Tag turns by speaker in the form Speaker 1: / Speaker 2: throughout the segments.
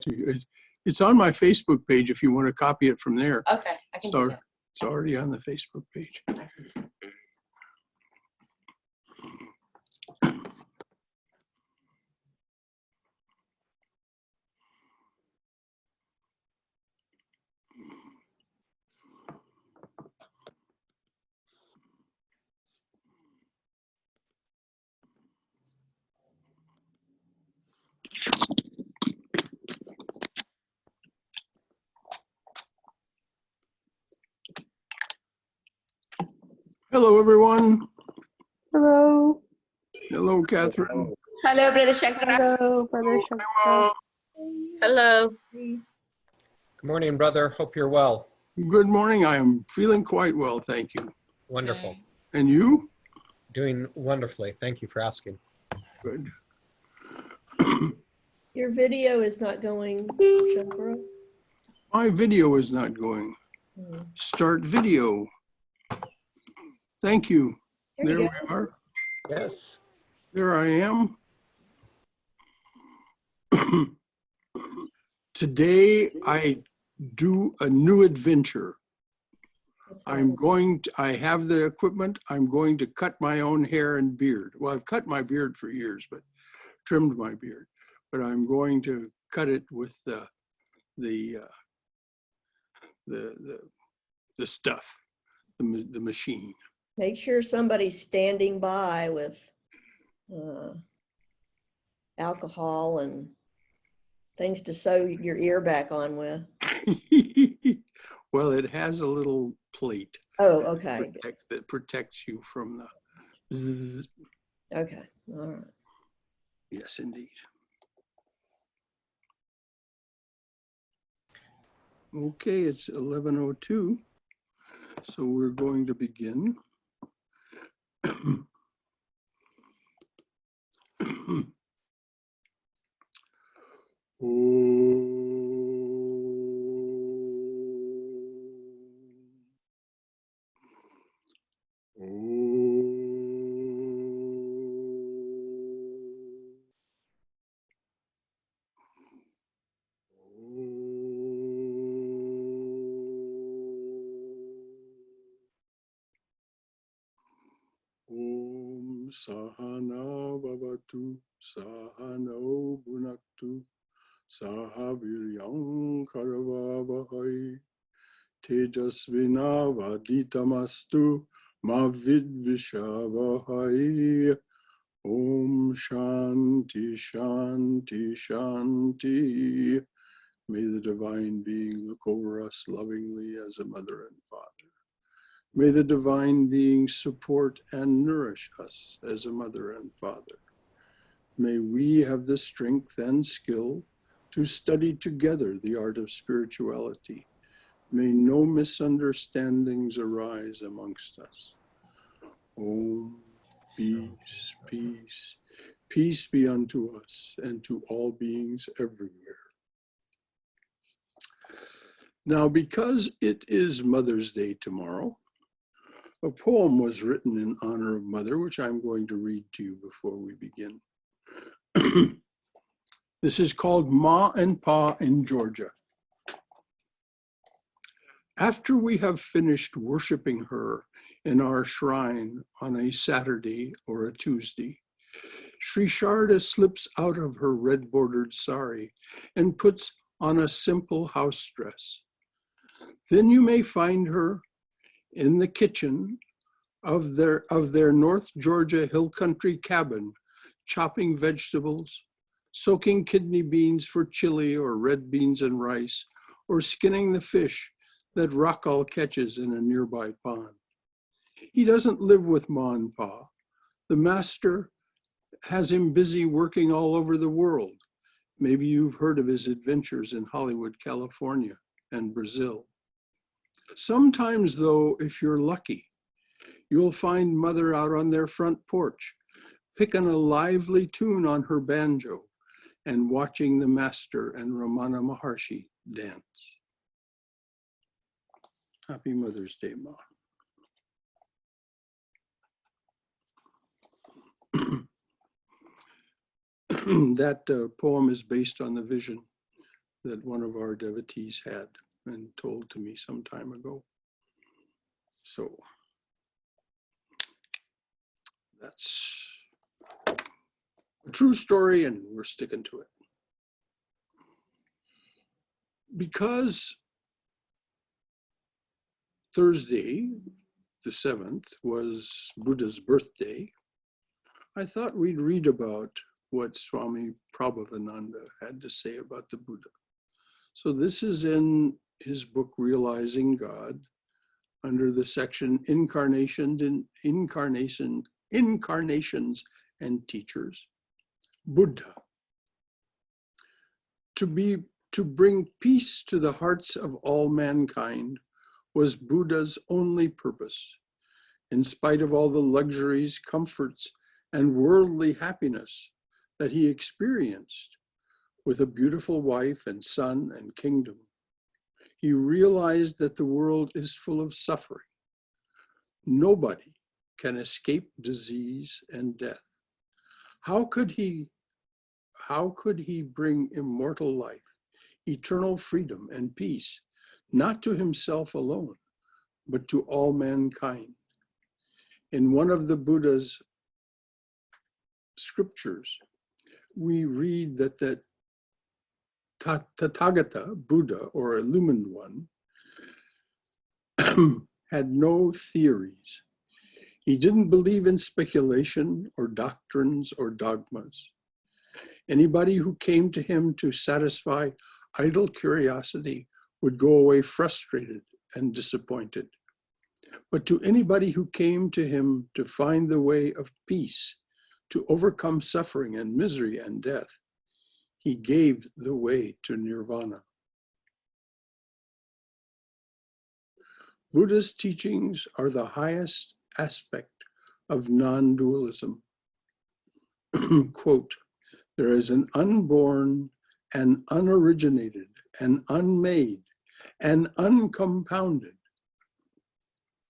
Speaker 1: to you. It's on my Facebook page if you want to copy it from there.
Speaker 2: Okay, I can do that.
Speaker 1: It's already on the Facebook page. Hello, everyone.
Speaker 3: Hello.
Speaker 1: Hello, Catherine.
Speaker 2: Hello, Brother Shankara.
Speaker 3: Hello, Brother Shankara.
Speaker 4: Hello.
Speaker 5: Good morning, brother. Hope you're well.
Speaker 1: Good morning. I am feeling quite well, thank you.
Speaker 5: Wonderful.
Speaker 1: And you?
Speaker 5: Doing wonderfully. Thank you for asking.
Speaker 1: Good.
Speaker 6: Your video is not going, Shankara.
Speaker 1: My video is not going. Start video. Thank you. There we are.
Speaker 5: Yes.
Speaker 1: There I am. Today I do a new adventure. I have the equipment. I'm going to cut my own hair and beard. Well, I've cut my beard for years, but trimmed my beard. But I'm going to cut it with the stuff, the machine.
Speaker 6: Make sure somebody's standing by with alcohol and things to sew your ear back on with.
Speaker 1: Well, it has a little plate.
Speaker 6: Oh, okay.
Speaker 1: That protects you from the zzz.
Speaker 6: Okay, all right.
Speaker 1: Yes, indeed. Okay, it's 11:02, so we're going to begin. Sahana bhavatu, sahano bhunaktu, saha viryam karavavahai, tejasvina vaditamastu, ma vidvishavahai. Om Shanti, Shanti, Shanti. May the Divine Being look over us lovingly as a mother and father. May the Divine Being support and nourish us as a mother and father. May we have the strength and skill to study together the art of spirituality. May no misunderstandings arise amongst us. Om, peace, peace, peace be unto us and to all beings everywhere. Now, because it is Mother's Day tomorrow, a poem was written in honor of Mother, which I'm going to read to you before we begin. This is called Ma and Pa in Georgia. After we have finished worshiping her in our shrine on a Saturday or a Tuesday, Sri Sarada slips out of her red-bordered sari and puts on a simple house dress. Then you may find her in the kitchen of their North Georgia hill country cabin, chopping vegetables, soaking kidney beans for chili or red beans and rice, or skinning the fish that Rakal catches in a nearby pond. He doesn't live with Ma and Pa. The master has him busy working all over the world. Maybe you've heard of his adventures in Hollywood, California, and Brazil. Sometimes, though, if you're lucky, you'll find Mother out on their front porch, picking a lively tune on her banjo and watching the master and Ramana Maharshi dance. Happy Mother's Day, Ma. That poem is based on the vision that one of our devotees had and told to me some time ago. So that's a true story, and we're sticking to it. Because Thursday, the 7th, was Buddha's birthday, I thought we'd read about what Swami Prabhavananda had to say about the Buddha. So this is in his book, Realizing God, under the section Incarnations and Teachers. Buddha. To bring peace to the hearts of all mankind was Buddha's only purpose. In spite of all the luxuries, comforts, and worldly happiness that he experienced with a beautiful wife and son and kingdom, he realized that the world is full of suffering. Nobody can escape disease and death. How could he bring immortal life, eternal freedom and peace, not to himself alone, but to all mankind? In one of the Buddha's scriptures, we read that the Tathagata, Buddha, or illumined one, had no theories. He didn't believe in speculation or doctrines or dogmas. Anybody who came to him to satisfy idle curiosity would go away frustrated and disappointed. But to anybody who came to him to find the way of peace, to overcome suffering and misery and death, he gave the way to nirvana. Buddha's teachings are the highest aspect of non-dualism. Quote, there is an unborn and unoriginated and unmade and uncompounded.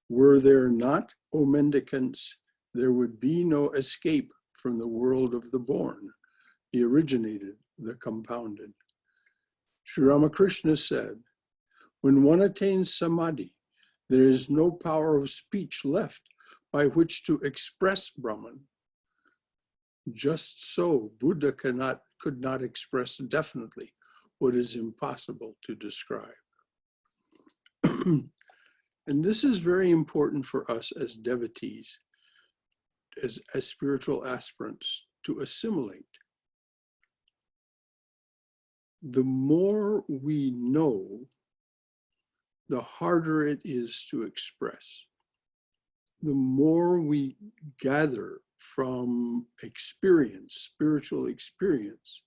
Speaker 1: Were there not, O mendicants, there would be no escape from the world of the born, the originated, the compounded. Sri Ramakrishna said, when one attains samadhi, there is no power of speech left by which to express Brahman. Just so, Buddha could not express definitely what is impossible to describe. And this is very important for us as devotees, as spiritual aspirants, to assimilate. The more we know, the harder it is to express. The more we gather from experience, spiritual experience,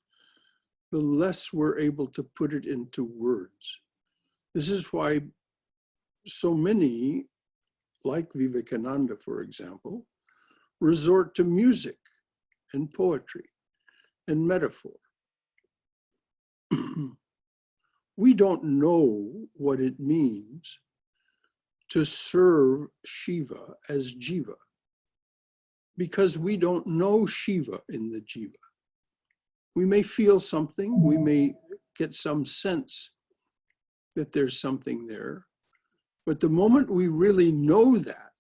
Speaker 1: the less we're able to put it into words. This is why so many, like Vivekananda, for example, resort to music and poetry and metaphor. We don't know what it means to serve Shiva as Jiva, because we don't know Shiva in the Jiva. We may feel something, we may get some sense that there's something there, but the moment we really know that,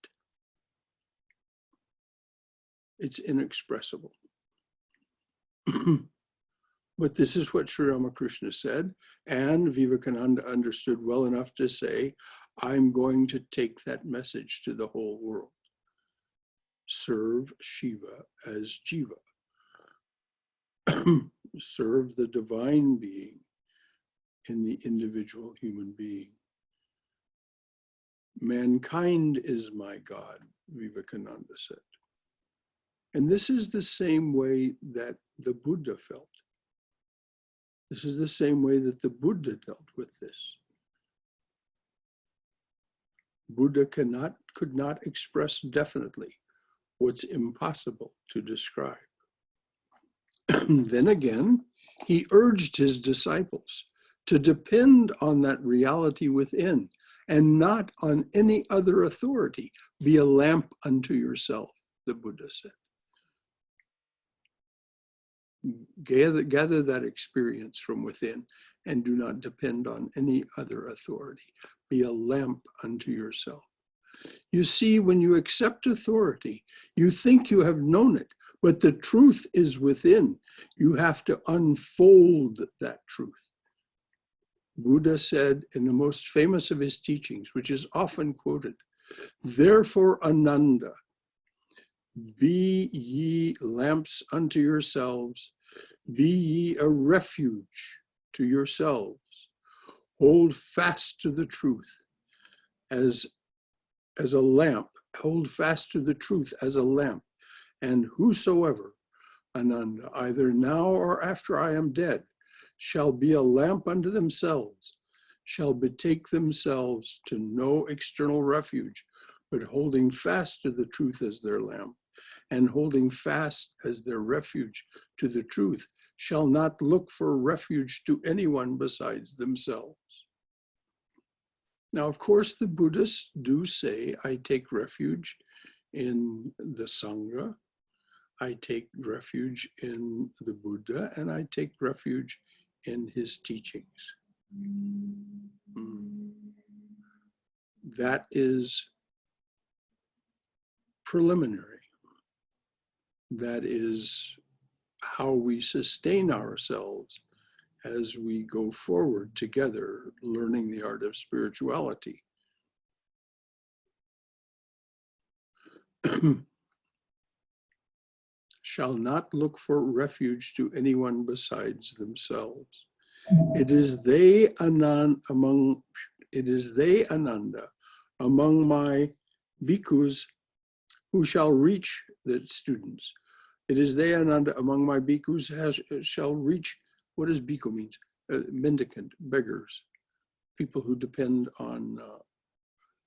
Speaker 1: it's inexpressible. But this is what Sri Ramakrishna said, and Vivekananda understood well enough to say, I'm going to take that message to the whole world. Serve Shiva as Jiva. Serve the divine being in the individual human being. Mankind is my God, Vivekananda said. And this is the same way that the Buddha felt. This is the same way that the Buddha dealt with this. Buddha could not express definitely what's impossible to describe. Then again, he urged his disciples to depend on that reality within and not on any other authority. Be a lamp unto yourself, the Buddha said. Gather that experience from within and do not depend on any other authority. Be a lamp unto yourself. You see, when you accept authority, you think you have known it, but the truth is within. You have to unfold that truth. Buddha said in the most famous of his teachings, which is often quoted, therefore, Ananda, be ye lamps unto yourselves, be ye a refuge to yourselves. Hold fast to the truth as a lamp. Hold fast to the truth as a lamp. And whosoever, Ananda, either now or after I am dead, shall be a lamp unto themselves, shall betake themselves to no external refuge, but holding fast to the truth as their lamp, and holding fast as their refuge to the truth, shall not look for refuge to anyone besides themselves. Now, of course, the Buddhists do say, I take refuge in the Sangha, I take refuge in the Buddha, and I take refuge in his teachings. That is preliminary. That is how we sustain ourselves as we go forward together, learning the art of spirituality. Shall not look for refuge to anyone besides themselves. It is they, Ananda, among my bhikkhus who shall reach the students. It is they, Ananda, among my bhikkhus shall reach, what does bhikkhu mean? Mendicant, beggars, people who depend on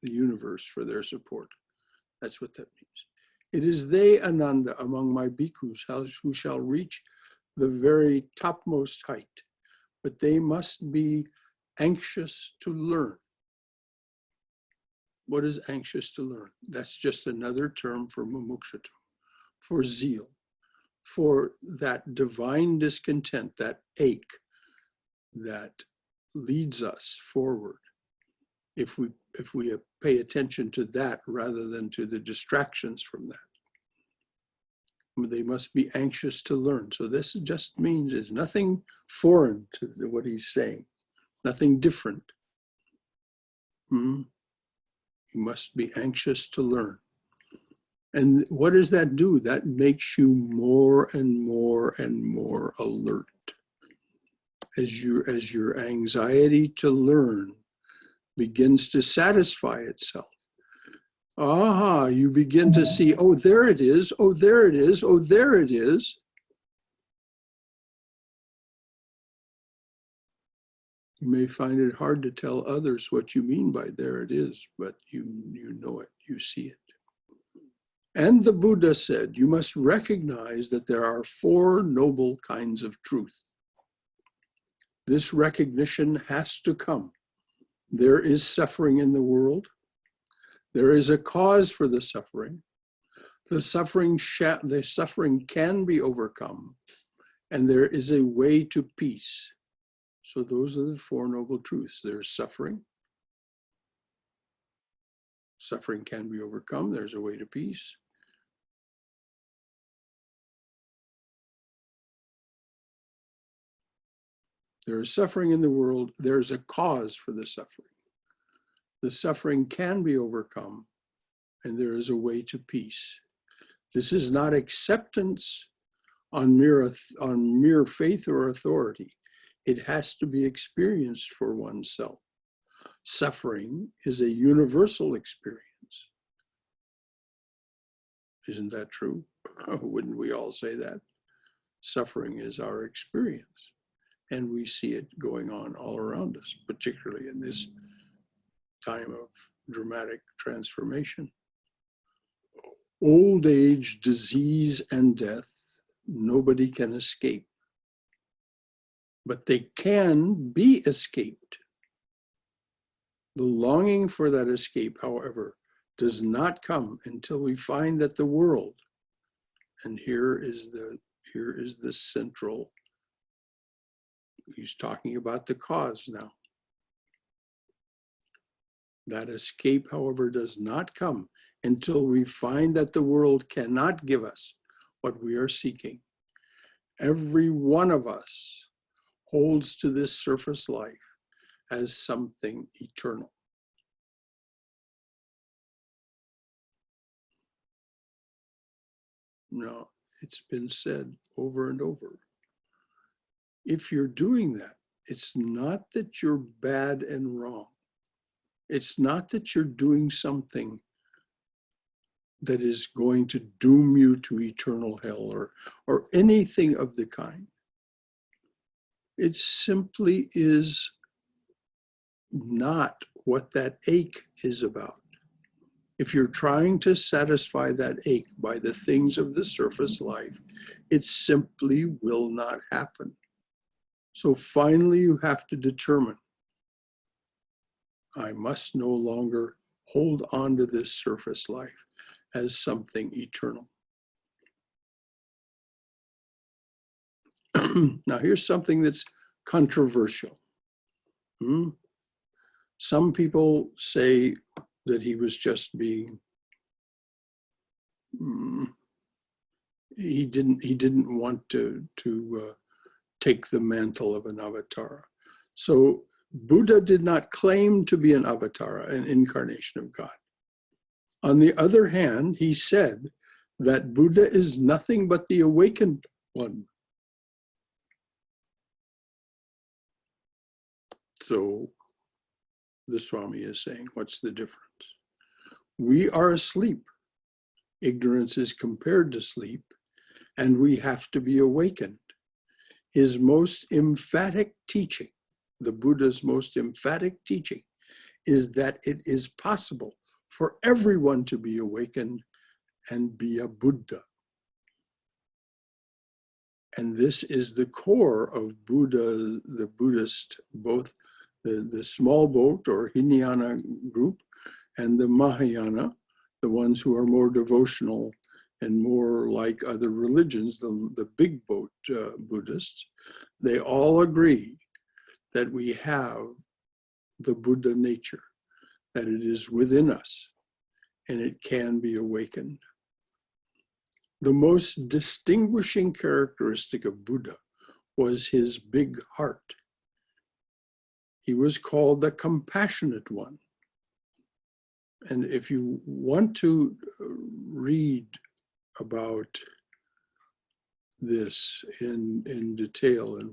Speaker 1: the universe for their support. That's what that means. It is they, Ananda, among my bhikkhus who shall reach the very topmost height, but they must be anxious to learn. What is anxious to learn? That's just another term for mumukshatu, for zeal, for that divine discontent, that ache that leads us forward. If we pay attention to that rather than to the distractions from that. They must be anxious to learn. So this just means there's nothing foreign to what he's saying, nothing different. You must be anxious to learn. And what does that do? That makes you more and more and more alert. As your anxiety to learn begins to satisfy itself. You begin to see, oh, there it is, oh, there it is, oh, there it is. You may find it hard to tell others what you mean by there it is, but you know it, you see it. And the Buddha said, you must recognize that there are 4 noble kinds of truth. This recognition has to come. There is suffering in the world. There is a cause for the suffering. The suffering can be overcome, and there is a way to peace. So those are the 4 noble truths. There's suffering. Suffering can be overcome. There's a way to peace. There is suffering in the world. There's a cause for the suffering. The suffering can be overcome, and there is a way to peace. This is not acceptance on mere faith or authority. It has to be experienced for oneself. Suffering is a universal experience. Isn't that true? Wouldn't we all say that? Suffering is our experience, and we see it going on all around us, particularly in this time of dramatic transformation. Old age, disease, and death, nobody can escape. But they can be escaped. The longing for that escape, however, does not come until we find that the world, and here is the central He's talking about the cause now. That escape, however, does not come until we find that the world cannot give us what we are seeking. Every one of us holds to this surface life as something eternal. Now, it's been said over and over. If you're doing that, it's not that you're bad and wrong. It's not that you're doing something that is going to doom you to eternal hell or anything of the kind. It simply is not what that ache is about. If you're trying to satisfy that ache by the things of the surface life, it simply will not happen. So finally, you have to determine, I must no longer hold on to this surface life as something eternal. Now, here's something that's controversial. Some people say that he was just being, he didn't want to take the mantle of an avatara. So Buddha did not claim to be an avatara, an incarnation of God. On the other hand, he said that Buddha is nothing but the awakened one. So the Swami is saying, what's the difference? We are asleep. Ignorance is compared to sleep, and we have to be awakened. His most emphatic teaching, the Buddha's most emphatic teaching, is that it is possible for everyone to be awakened and be a Buddha. And this is the core of Buddha, the Buddhist, both the small boat or Hinayana group and the Mahayana, the ones who are more devotional and more like other religions, the big boat Buddhists. They all agree that we have the Buddha nature, that it is within us and it can be awakened. The most distinguishing characteristic of Buddha was his big heart. He was called the compassionate one. And if you want to read about this in detail and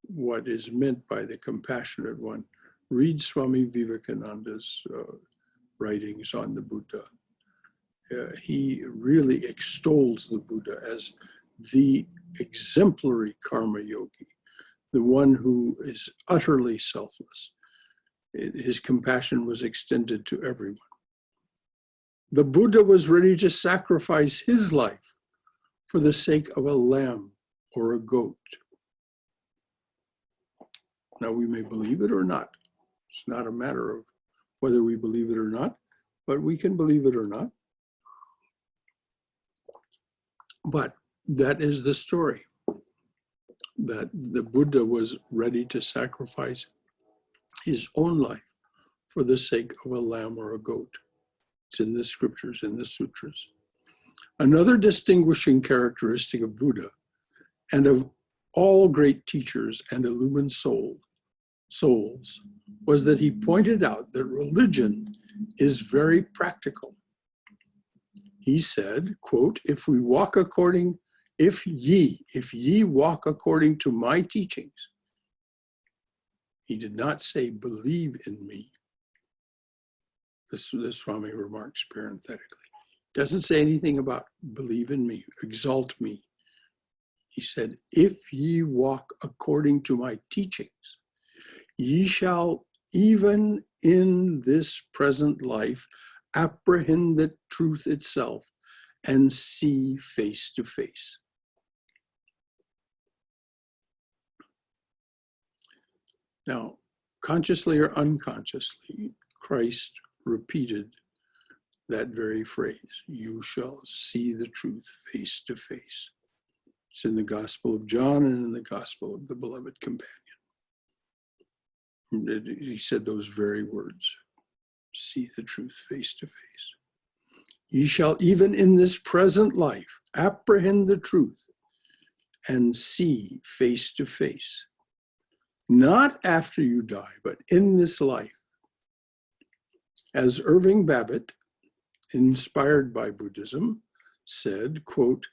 Speaker 1: what is meant by the compassionate one, read Swami Vivekananda's writings on the Buddha. He really extols the Buddha as the exemplary karma yogi, the one who is utterly selfless. His compassion was extended to everyone. The Buddha was ready to sacrifice his life for the sake of a lamb or a goat. Now, we may believe it or not. It's not a matter of whether we believe it or not, but we can believe it or not. But that is the story, that the Buddha was ready to sacrifice his own life for the sake of a lamb or a goat. It's in the scriptures, in the sutras. Another distinguishing characteristic of Buddha and of all great teachers and illumined souls was that he pointed out that religion is very practical. He said, quote, if ye walk according to my teachings. He did not say, believe in me. This Swami remarks parenthetically. Doesn't say anything about believe in me, exalt me. He said, if ye walk according to my teachings, ye shall even in this present life apprehend the truth itself and see face to face. Now, consciously or unconsciously, Christ repeated that very phrase, you shall see the truth face to face. It's in the Gospel of John and in the Gospel of the Beloved Companion. He said those very words, see the truth face to face. Ye shall even in this present life apprehend the truth and see face to face. Not after you die, but in this life. As Irving Babbitt, inspired by Buddhism, said, quote,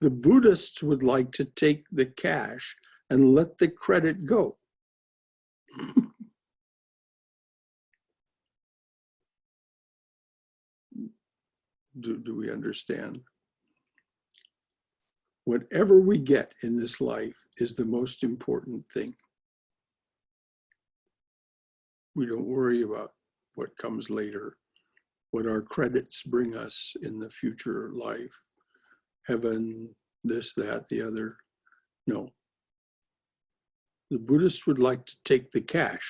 Speaker 1: the Buddhists would like to take the cash and let the credit go. Do we understand? Whatever we get in this life is the most important thing. We don't worry about what comes later, what our credits bring us in the future life, heaven, this, that, the other. No. The Buddhists would like to take the cash,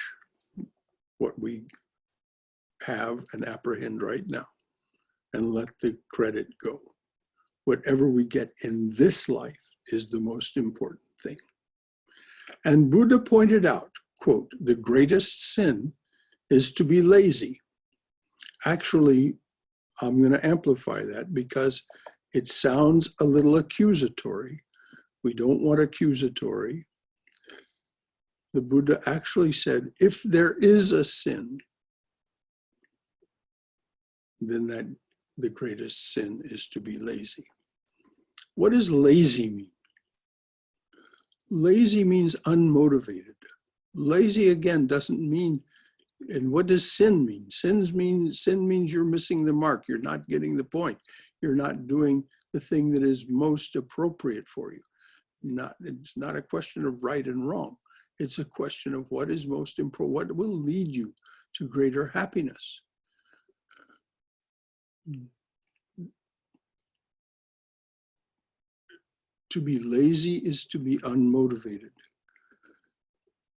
Speaker 1: what we have and apprehend right now, and let the credit go. Whatever we get in this life is the most important thing. And Buddha pointed out, quote, the greatest sin is to be lazy. Actually, I'm going to amplify that because it sounds a little accusatory. We don't want accusatory. The Buddha actually said, if there is a sin, then the greatest sin is to be lazy. What does lazy mean? Lazy means unmotivated. Lazy, again, doesn't mean, and what does sin mean? Sin means you're missing the mark. You're not getting the point. You're not doing the thing that is most appropriate for you. It's not a question of right and wrong. It's a question of what is most important, what will lead you to greater happiness. To be lazy is to be unmotivated.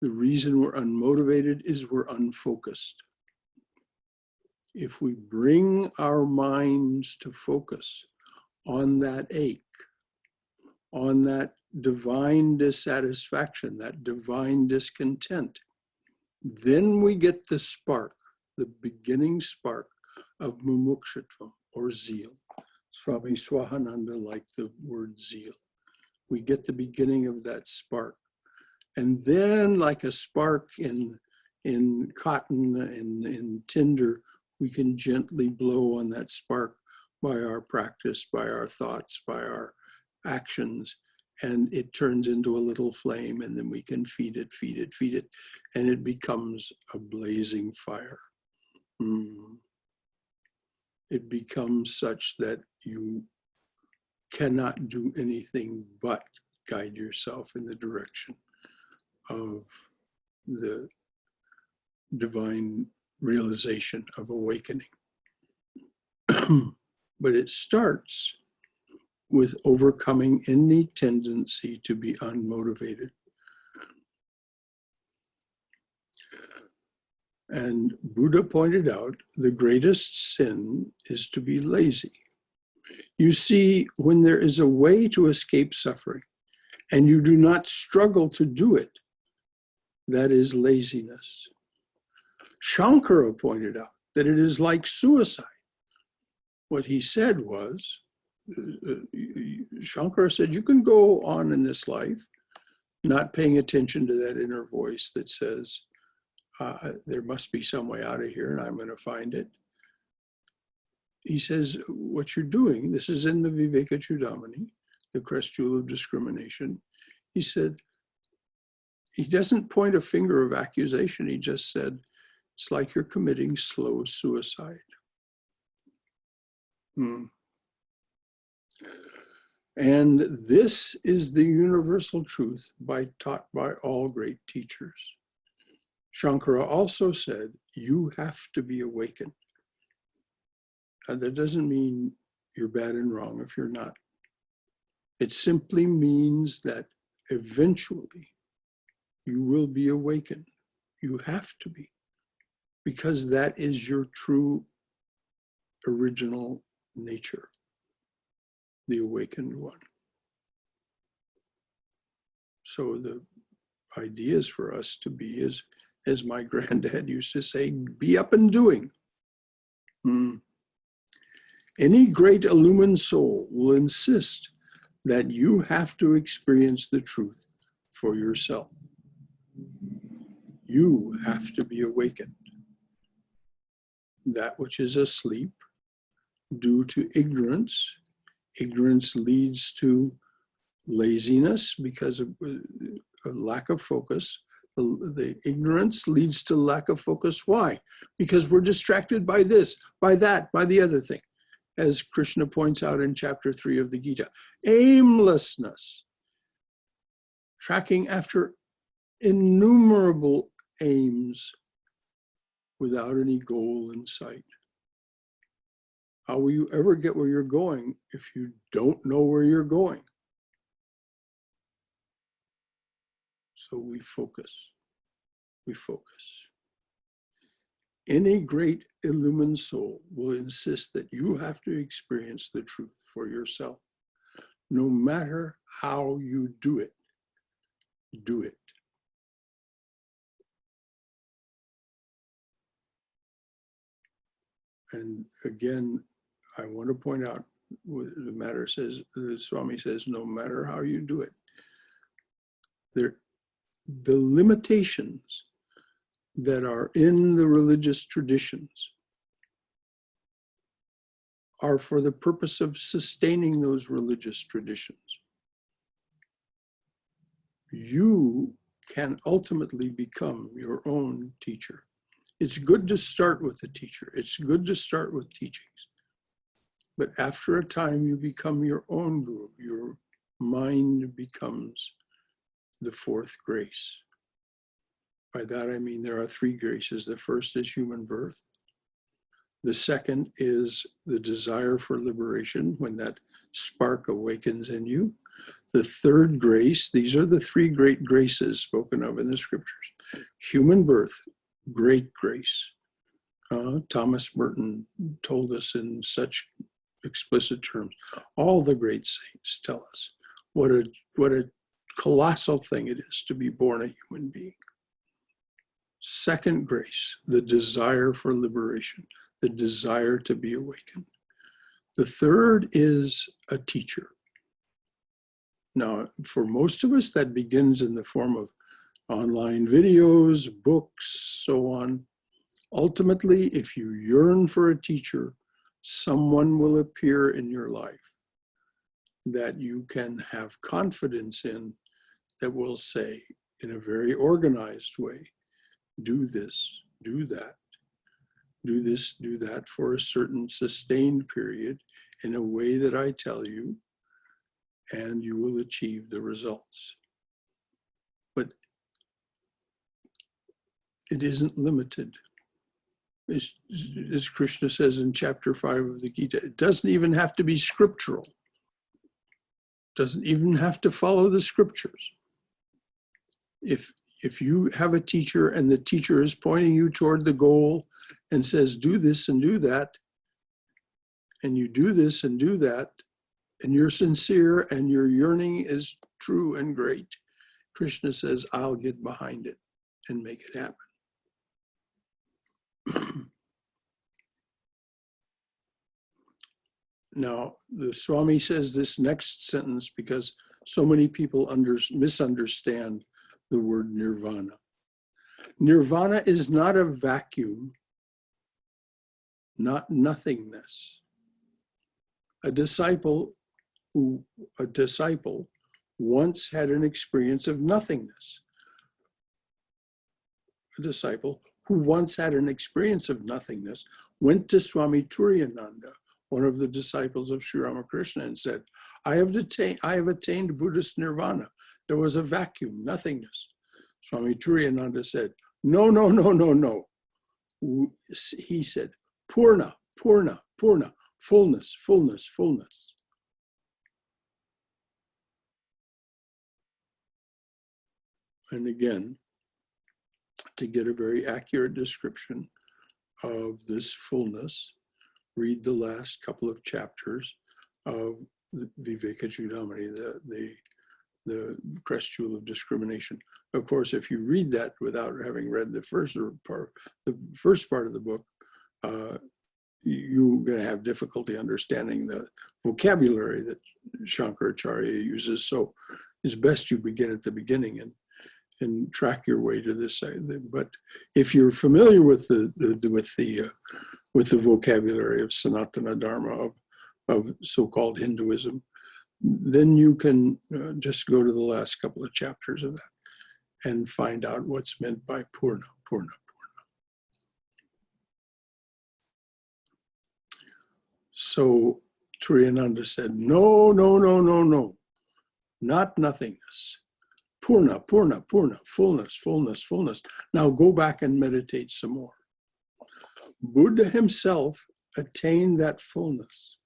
Speaker 1: The reason we're unmotivated is we're unfocused. If we bring our minds to focus on that ache, on that divine dissatisfaction, that divine discontent, then we get the spark, the beginning spark of mumukshutva, or zeal. Swami Swahananda liked the word zeal. We get the beginning of that spark. And then, like a spark in cotton and in tinder, we can gently blow on that spark by our practice, by our thoughts, by our actions, and it turns into a little flame, and then we can feed it, and it becomes a blazing fire. It becomes such that you cannot do anything but guide yourself in the direction of the divine realization of awakening. But it starts with overcoming any tendency to be unmotivated. And Buddha pointed out the greatest sin is to be lazy. You see, when there is a way to escape suffering and you do not struggle to do it, that is laziness. Shankara pointed out that it is like suicide. What he said was, Shankara said, you can go on in this life not paying attention to that inner voice that says, there must be some way out of here and I'm going to find it. He says, what you're doing, this is in the Viveka Chudamani, the crest jewel of discrimination. He said, he doesn't point a finger of accusation. He just said, it's like you're committing slow suicide. And this is the universal truth taught by all great teachers. Shankara also said, you have to be awakened. And that doesn't mean you're bad and wrong if you're not. It simply means that eventually you will be awakened. You have to be, because that is your true original nature, the awakened one. So the idea is for us to be, as my granddad used to say, be up and doing. Any great illumined soul will insist that you have to experience the truth for yourself. You have to be awakened. That which is asleep due to ignorance. Ignorance leads to laziness because of a lack of focus. The ignorance leads to lack of focus. Why? Because we're distracted by this, by that, by the other thing. As Krishna points out in chapter 3 of the Gita, aimlessness, tracking after innumerable aims without any goal in sight. How will you ever get where you're going if you don't know where you're going? So we focus. We focus. Any great illumined soul will insist that you have to experience the truth for yourself. No matter how you do it, do it. And again, I want to point out what the Swami says, no matter how you do it, the limitations that are in the religious traditions are for the purpose of sustaining those religious traditions. You can ultimately become your own teacher. It's good to start with a teacher. It's good to start with teachings. But after a time, you become your own guru. Your mind becomes the fourth grace. By that, I mean there are three graces. The first is human birth. The second is the desire for liberation, when that spark awakens in you. The third grace, these are the three great graces spoken of in the scriptures. Human birth, great grace. Thomas Merton told us in such explicit terms. All the great saints tell us what a colossal thing it is to be born a human being. Second grace, the desire for liberation, the desire to be awakened. The third is a teacher. Now, for most of us, that begins in the form of online videos, books, so on. Ultimately, if you yearn for a teacher, someone will appear in your life that you can have confidence in, that will say in a very organized way, do this, do that, do this, do that for a certain sustained period in a way that I tell you, and you will achieve the results. But it isn't limited. As Krishna says in chapter 5 of the Gita, it doesn't even have to be scriptural. It doesn't even have to follow the scriptures. If you have a teacher and the teacher is pointing you toward the goal and says, do this and do that, and you do this and do that, and you're sincere and your yearning is true and great, Krishna says, I'll get behind it and make it happen. Now, the Swami says this next sentence because so many people misunderstand the word nirvana. Nirvana is not a vacuum, not nothingness. A disciple once had an experience of nothingness. A disciple who once had an experience of nothingness went to Swami Turiyananda, one of the disciples of Sri Ramakrishna, and said, I have attained Buddhist nirvana. There was a vacuum, nothingness. Swami Turiyananda said, no, no, no, no, no. He said, Purna, Purna, Purna, fullness, fullness, fullness. And again, to get a very accurate description of this fullness, read the last couple of chapters of the Viveka Chudamani, the crest jewel of discrimination. Of course, if you read that without having read the first part of the book, you're going to have difficulty understanding the vocabulary that Shankaracharya uses. So it's best you begin at the beginning and track your way to this side. But if you're familiar with the vocabulary of Sanatana Dharma, of so-called Hinduism, then you can just go to the last couple of chapters of that and find out what's meant by Purna, Purna, Purna. So Triyananda said, no, no, no, no, no, not nothingness. Purna, Purna, Purna, fullness, fullness, fullness. Now go back and meditate some more. Buddha himself attained that fullness.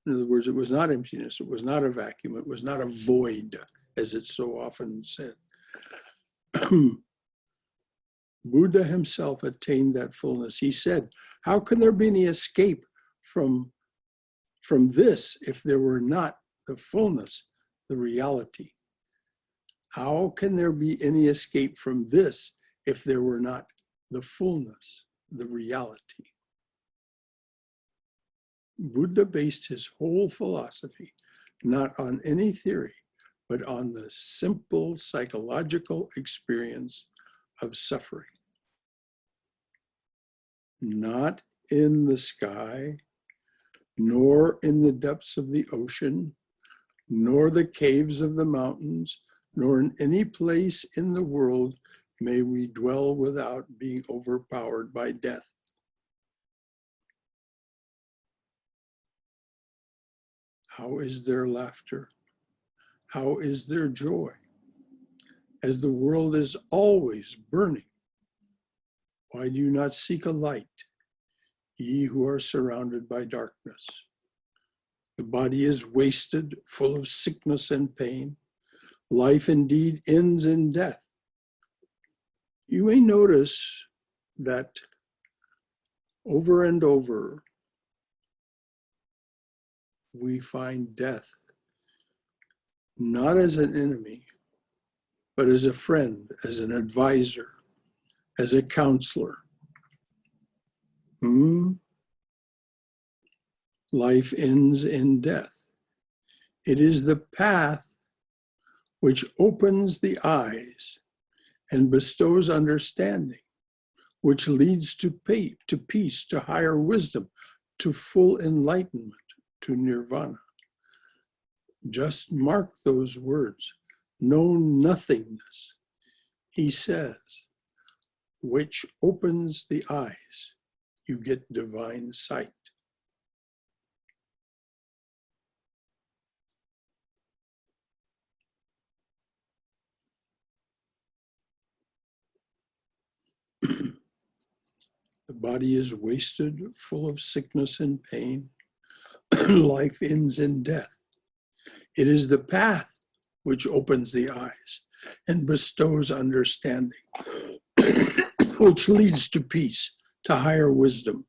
Speaker 1: In other words, it was not emptiness, it was not a vacuum, it was not a void, as it's so often said. Buddha himself attained that fullness. He said, how can there be any escape from this if there were not the fullness, the reality? How can there be any escape from this if there were not the fullness, the reality? Buddha based his whole philosophy not on any theory, but on the simple psychological experience of suffering. Not in the sky, nor in the depths of the ocean, nor the caves of the mountains, nor in any place in the world may we dwell without being overpowered by death. How is there laughter? How is there joy? As the world is always burning, why do you not seek a light, ye who are surrounded by darkness? The body is wasted, full of sickness and pain. Life indeed ends in death. You may notice that over and over, we find death not as an enemy, but as a friend, as an advisor, as a counselor. Life ends in death. It is the path which opens the eyes and bestows understanding, which leads to peace, to higher wisdom, to full enlightenment, to nirvana. Just mark those words. Know nothingness, he says, which opens the eyes. You get divine sight. The body is wasted, full of sickness and pain. Life ends in death. It is the path which opens the eyes and bestows understanding, which leads to peace, to higher wisdom,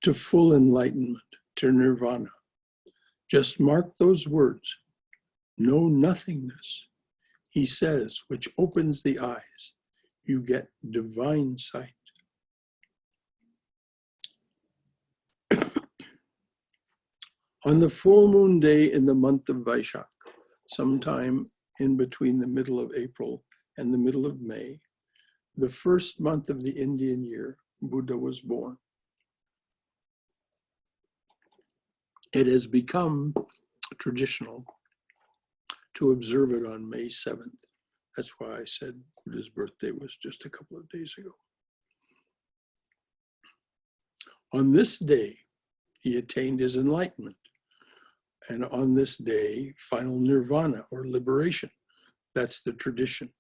Speaker 1: to full enlightenment, to nirvana. Just mark those words. Know nothingness, he says, which opens the eyes. You get divine sight. On the full moon day in the month of Vaishak, sometime in between the middle of April and the middle of May, the first month of the Indian year, Buddha was born. It has become traditional to observe it on May 7th. That's why I said Buddha's birthday was just a couple of days ago. On this day, he attained his enlightenment. And on this day, final nirvana or liberation. That's the tradition.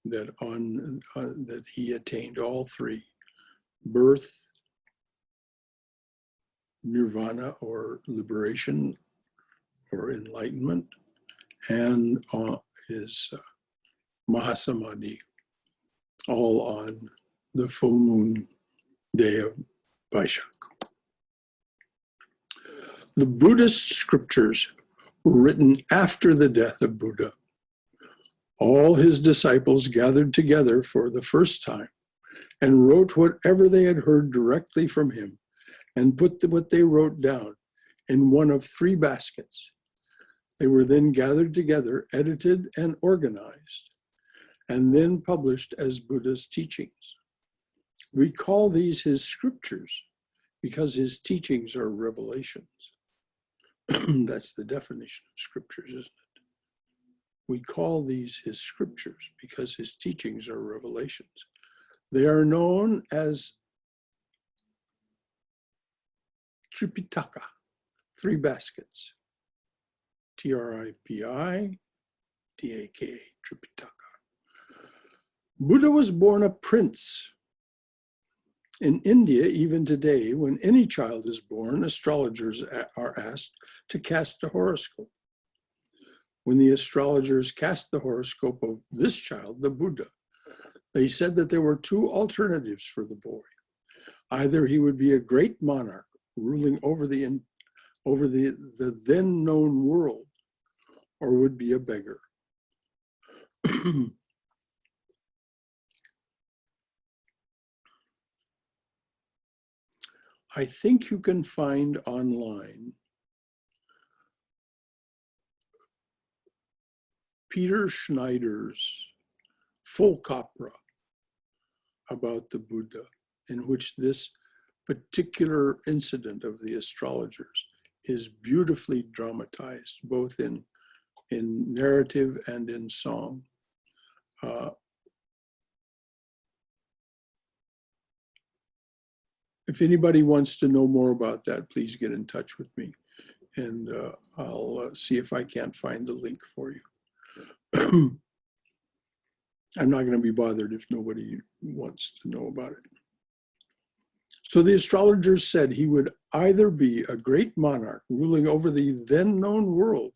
Speaker 1: That that he attained all three: birth, nirvana or liberation or enlightenment, and his Mahasamadhi, all on the full moon day of Vaishak. The Buddhist scriptures were written after the death of Buddha. All his disciples gathered together for the first time and wrote whatever they had heard directly from him and put what they wrote down in one of 3 baskets. They were then gathered together, edited and organized, and then published as Buddha's teachings. We call these his scriptures because his teachings are revelations. That's the definition of scriptures, isn't it? We call these his scriptures because his teachings are revelations. They are known as Tripitaka, 3 baskets. Tripitaka, Tripitaka. Buddha was born a prince. In India, even today, when any child is born, astrologers are asked to cast a horoscope. When the astrologers cast the horoscope of this child, the Buddha, they said that there were 2 alternatives for the boy. Either he would be a great monarch ruling over the then known world, or would be a beggar. I think you can find online Peter Schneider's folk opera about the Buddha, in which this particular incident of the astrologers is beautifully dramatized, both in narrative and in song. If anybody wants to know more about that, please get in touch with me, and I'll see if I can't find the link for you. I'm not going to be bothered if nobody wants to know about it. So the astrologers said he would either be a great monarch ruling over the then known world,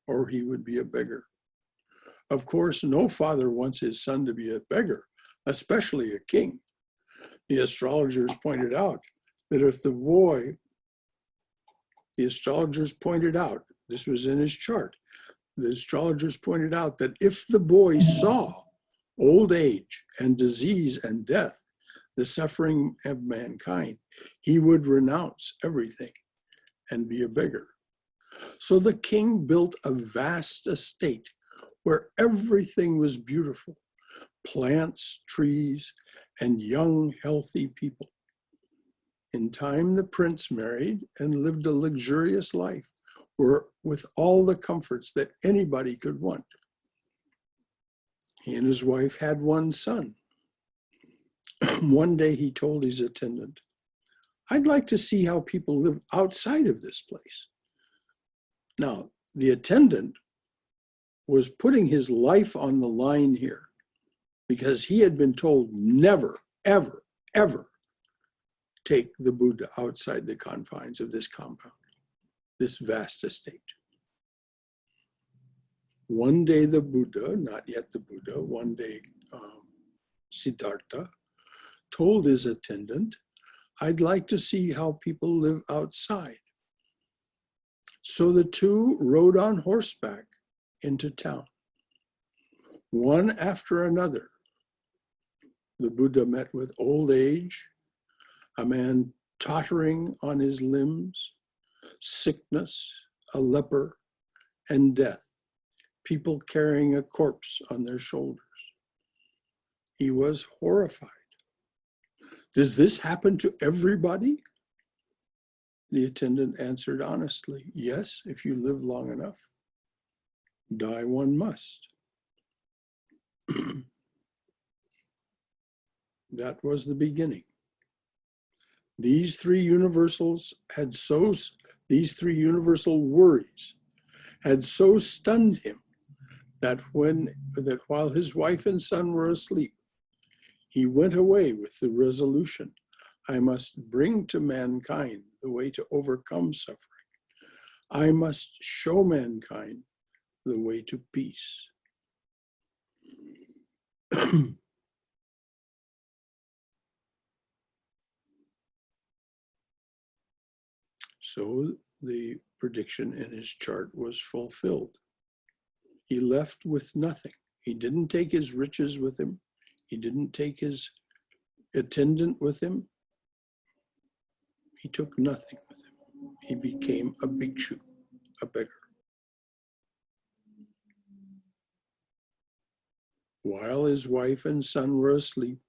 Speaker 1: or he would be a beggar. Of course, no father wants his son to be a beggar, especially a king. The astrologers pointed out that if the boy, the astrologers pointed out, this was in his chart, the astrologers pointed out that if the boy saw old age and disease and death, the suffering of mankind, he would renounce everything and be a beggar. So the king built a vast estate where everything was beautiful, plants, trees, and young, healthy people. In time, the prince married and lived a luxurious life with all the comforts that anybody could want. He and his wife had 1 son. One day he told his attendant, "I'd like to see how people live outside of this place." Now, the attendant was putting his life on the line here because he had been told never, ever, ever take the Buddha outside the confines of this compound, this vast estate. One day the Buddha, not yet the Buddha, one day Siddhartha told his attendant, "I'd like to see how people live outside." So the 2 rode on horseback into town. One after another, the Buddha met with old age, a man tottering on his limbs, sickness, a leper, and death, people carrying a corpse on their shoulders. He was horrified. "Does this happen to everybody?" The attendant answered honestly, "Yes, if you live long enough. Die one must." That was the beginning. These 3 universal worries had so stunned him that while his wife and son were asleep, he went away with the resolution, "I must bring to mankind the way to overcome suffering. I must show mankind the way to peace." So the prediction in his chart was fulfilled. He left with nothing. He didn't take his riches with him. He didn't take his attendant with him. He took nothing with him. He became a bhikshu, a beggar. While his wife and son were asleep,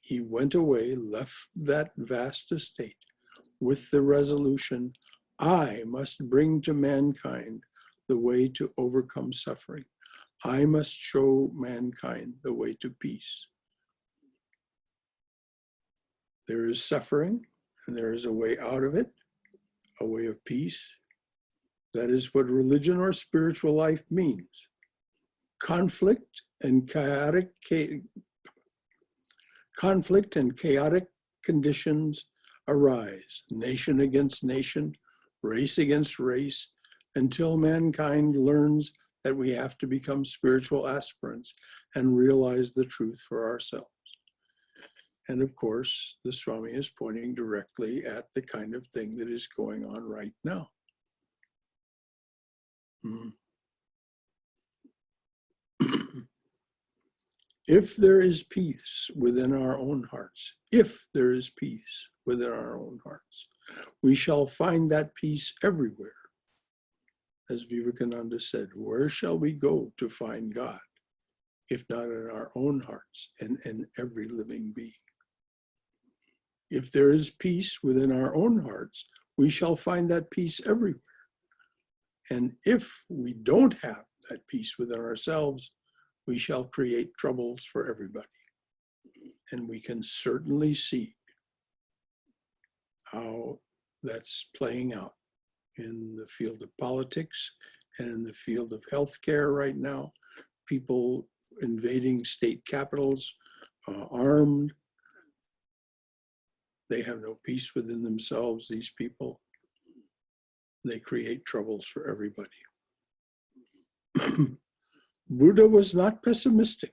Speaker 1: he went away, left that vast estate with the resolution, I must bring to mankind the way to overcome suffering. I must show mankind the way to peace. There is suffering, and there is a way out of it, a way of peace. That is what religion or spiritual life means. Conflict and chaotic conditions arise, nation against nation, race against race, until mankind learns that we have to become spiritual aspirants and realize the truth for ourselves. And of course, the Swami is pointing directly at the kind of thing that is going on right now. If there is peace within our own hearts, if there is peace within our own hearts, we shall find that peace everywhere. As Vivekananda said, where shall we go to find God, if not in our own hearts and in every living being? If there is peace within our own hearts, we shall find that peace everywhere. And if we don't have that peace within ourselves, we shall create troubles for everybody. And we can certainly see how that's playing out in the field of politics and in the field of healthcare right now. People invading state capitals, armed. They have no peace within themselves, these people. They create troubles for everybody. Buddha was not pessimistic,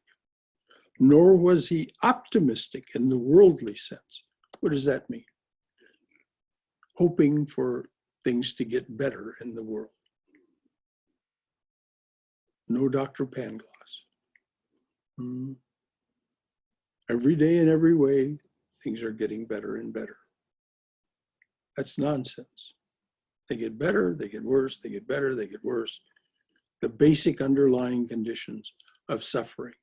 Speaker 1: nor was he optimistic in the worldly sense. What does that mean? Hoping for things to get better in the world. No Dr. Pangloss. Every day in every way, things are getting better and better. That's nonsense. They get better, they get worse, they get better, they get worse. The basic underlying conditions of suffering,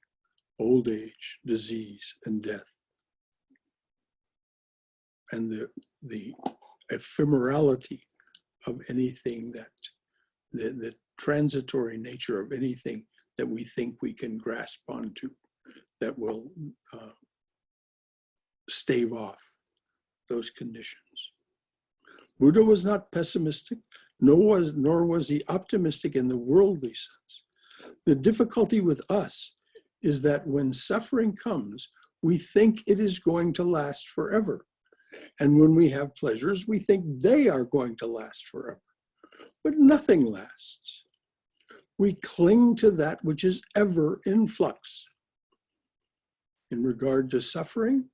Speaker 1: old age, disease, and death. And the ephemerality of anything that, the transitory nature of anything that we think we can grasp onto that will stave off those conditions. Buddha was not pessimistic, nor was he optimistic in the worldly sense. The difficulty with us is that when suffering comes, we think it is going to last forever. And when we have pleasures, we think they are going to last forever. But nothing lasts. We cling to that which is ever in flux. In regard to suffering,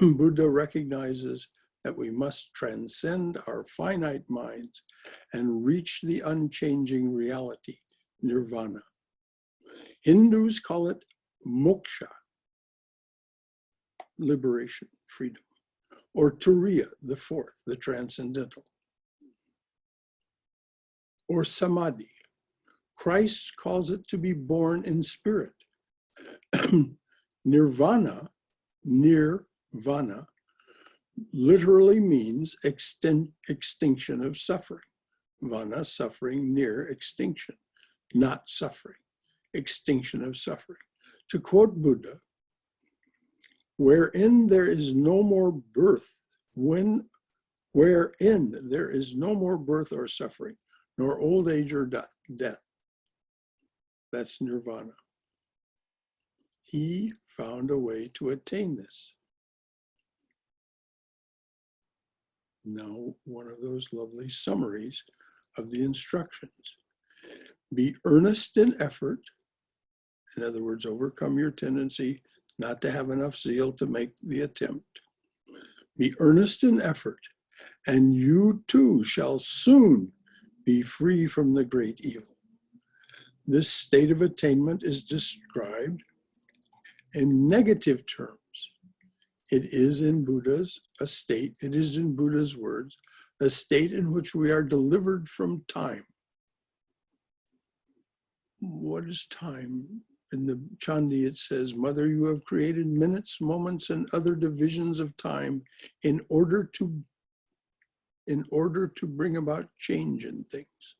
Speaker 1: Buddha recognizes that we must transcend our finite minds and reach the unchanging reality, nirvana. Hindus call it moksha, liberation, freedom, or turiya, the fourth, the transcendental, or samadhi. Christ calls it to be born in spirit. Nirvana, nirvana, literally means extinction of suffering. Vana, suffering, near extinction, not suffering, extinction of suffering. To quote Buddha, wherein there is no more birth, wherein there is no more birth or suffering, nor old age or death. That's nirvana. He found a way to attain this. Now, one of those lovely summaries of the instructions. Be earnest in effort. In other words, overcome your tendency not to have enough zeal to make the attempt. Be earnest in effort and you too shall soon be free from the great evil. This state of attainment is described in negative terms. It is in Buddha's a state, it is in Buddha's words, a state in which we are delivered from time. What is time? In the Chandi it says, Mother, you have created minutes, moments, and other divisions of time in order to bring about change in things.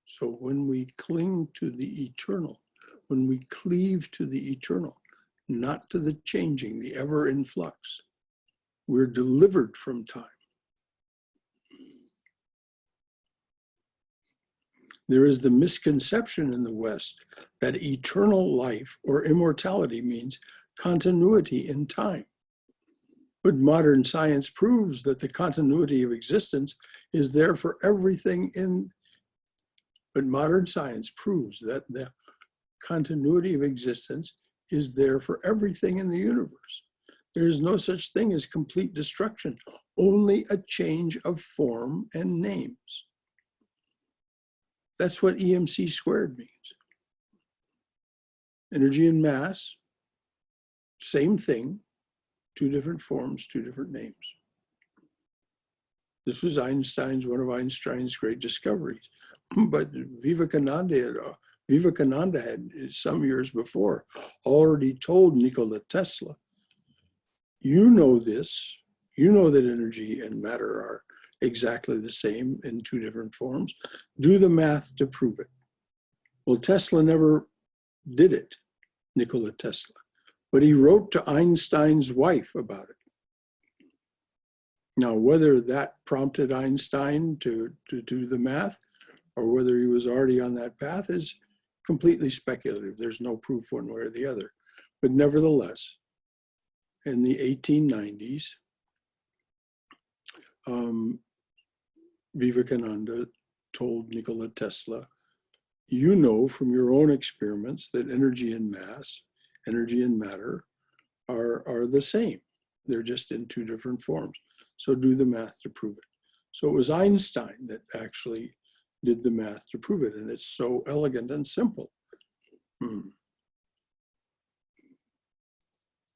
Speaker 1: So when we cling to the eternal, when we cleave to the eternal, not to the changing, the ever in flux, we're delivered from time. There is the misconception in the West that eternal life or immortality means continuity in time. But modern science proves that the continuity of existence is there for everything but modern science proves that the continuity of existence is there for everything in the universe. There is no such thing as complete destruction, only a change of form and names. That's what EMC squared means. Energy and mass, same thing, two different forms, two different names. This was one of Einstein's great discoveries. But Vivekananda had some years before already told Nikola Tesla, you know this, you know that energy and matter are exactly the same in two different forms. Do the math to prove it. Well, Tesla never did it, Nikola Tesla, but he wrote to Einstein's wife about it. Now, whether that prompted Einstein to do the math or whether he was already on that path is completely speculative. There's no proof one way or the other. But nevertheless, in the 1890s, Vivekananda told Nikola Tesla, you know from your own experiments that energy and mass, energy and matter are the same. They're just in two different forms. So do the math to prove it. So it was Einstein that actually did the math to prove it. And it's so elegant and simple.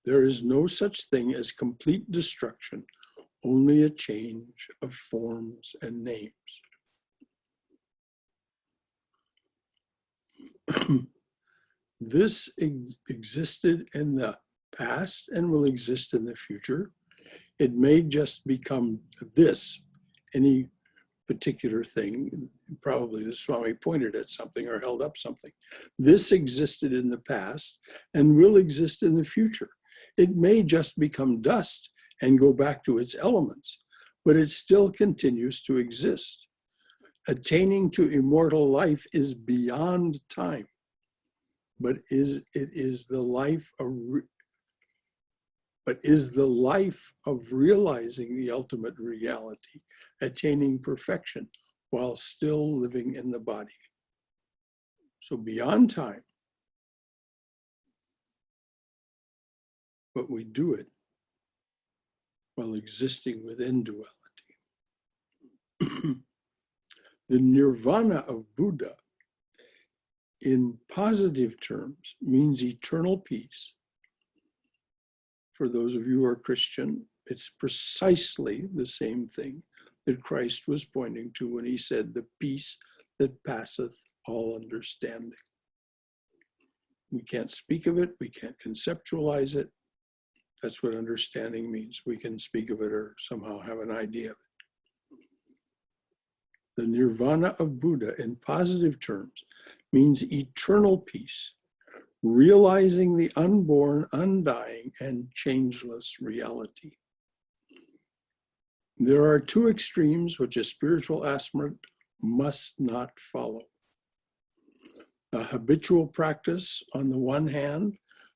Speaker 1: There is no such thing as complete destruction, only a change of forms and names. This existed in the past and will exist in the future. It may just become this, any particular thing. Probably the Swami pointed at something or held up something. This existed in the past and will exist in the future. It may just become dust and go back to its elements, but it still continues to exist. Attaining to immortal life is beyond time, but is the life of realizing the ultimate reality, attaining perfection while still living in the body. So beyond time, but we do it while existing within duality. The nirvana of Buddha, in positive terms, means eternal peace. For those of you who are Christian, it's precisely the same thing that Christ was pointing to when he said, the peace that passeth all understanding. We can't speak of it, we can't conceptualize it. That's what understanding means. We can speak of it or somehow have an idea of it. The nirvana of Buddha, in positive terms, means eternal peace, realizing the unborn, undying, and changeless reality. There are two extremes which a spiritual aspirant must not follow. A habitual practice, on the one hand,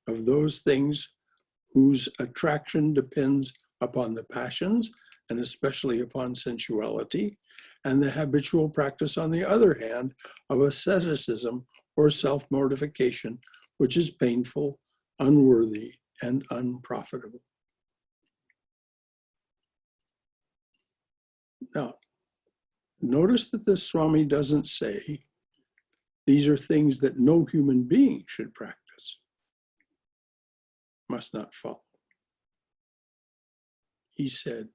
Speaker 1: of those things whose attraction depends upon the passions, and especially upon sensuality, and the habitual practice, on the other hand, of asceticism or self-mortification, which is painful, unworthy, and unprofitable. Now, notice that the Swami doesn't say these are things that no human being should practice, must not follow. He said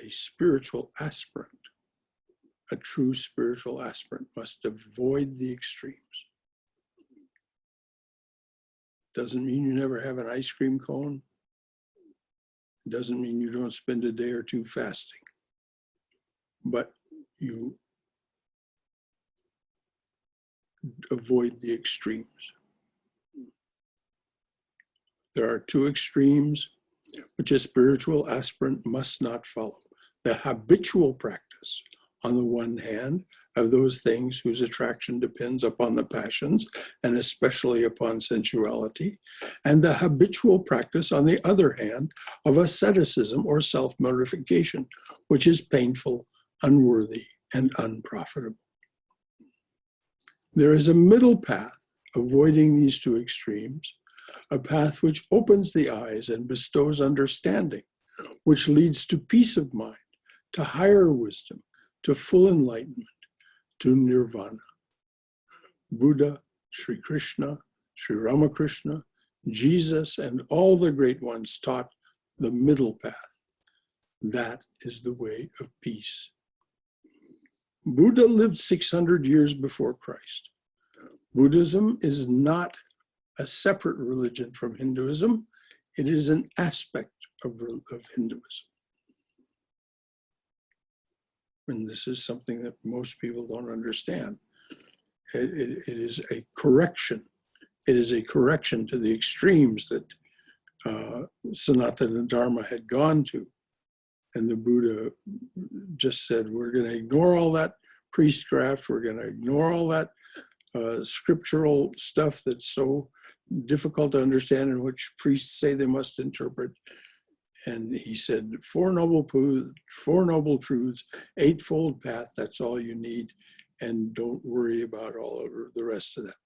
Speaker 1: a spiritual aspirant, a true spiritual aspirant, must avoid the extremes. Doesn't mean you never have an ice cream cone. Doesn't mean you don't spend a day or two fasting. But you avoid the extremes. There are two extremes which a spiritual aspirant must not follow. The habitual practice, on the one hand, of those things whose attraction depends upon the passions and especially upon sensuality, and the habitual practice, on the other hand, of asceticism or self-mortification, which is painful, unworthy, and unprofitable. There is a middle path, avoiding these two extremes, a path which opens the eyes and bestows understanding, which leads to peace of mind, to higher wisdom, to full enlightenment, to nirvana. Buddha, Sri Krishna, Sri Ramakrishna, Jesus, and all the great ones taught the middle path. That is the way of peace. Buddha lived 600 years before Christ. Buddhism is not a separate religion from Hinduism. It is an aspect of Hinduism. And this is something that most people don't understand. It is a correction. It is a correction to the extremes that Sanatana Dharma had gone to. And the Buddha just said, we're going to ignore all that priestcraft. We're going to ignore all that scriptural stuff that's so difficult to understand and which priests say they must interpret. And he said, Four Noble Truths, Eightfold Path, that's all you need. And don't worry about all of the rest of that.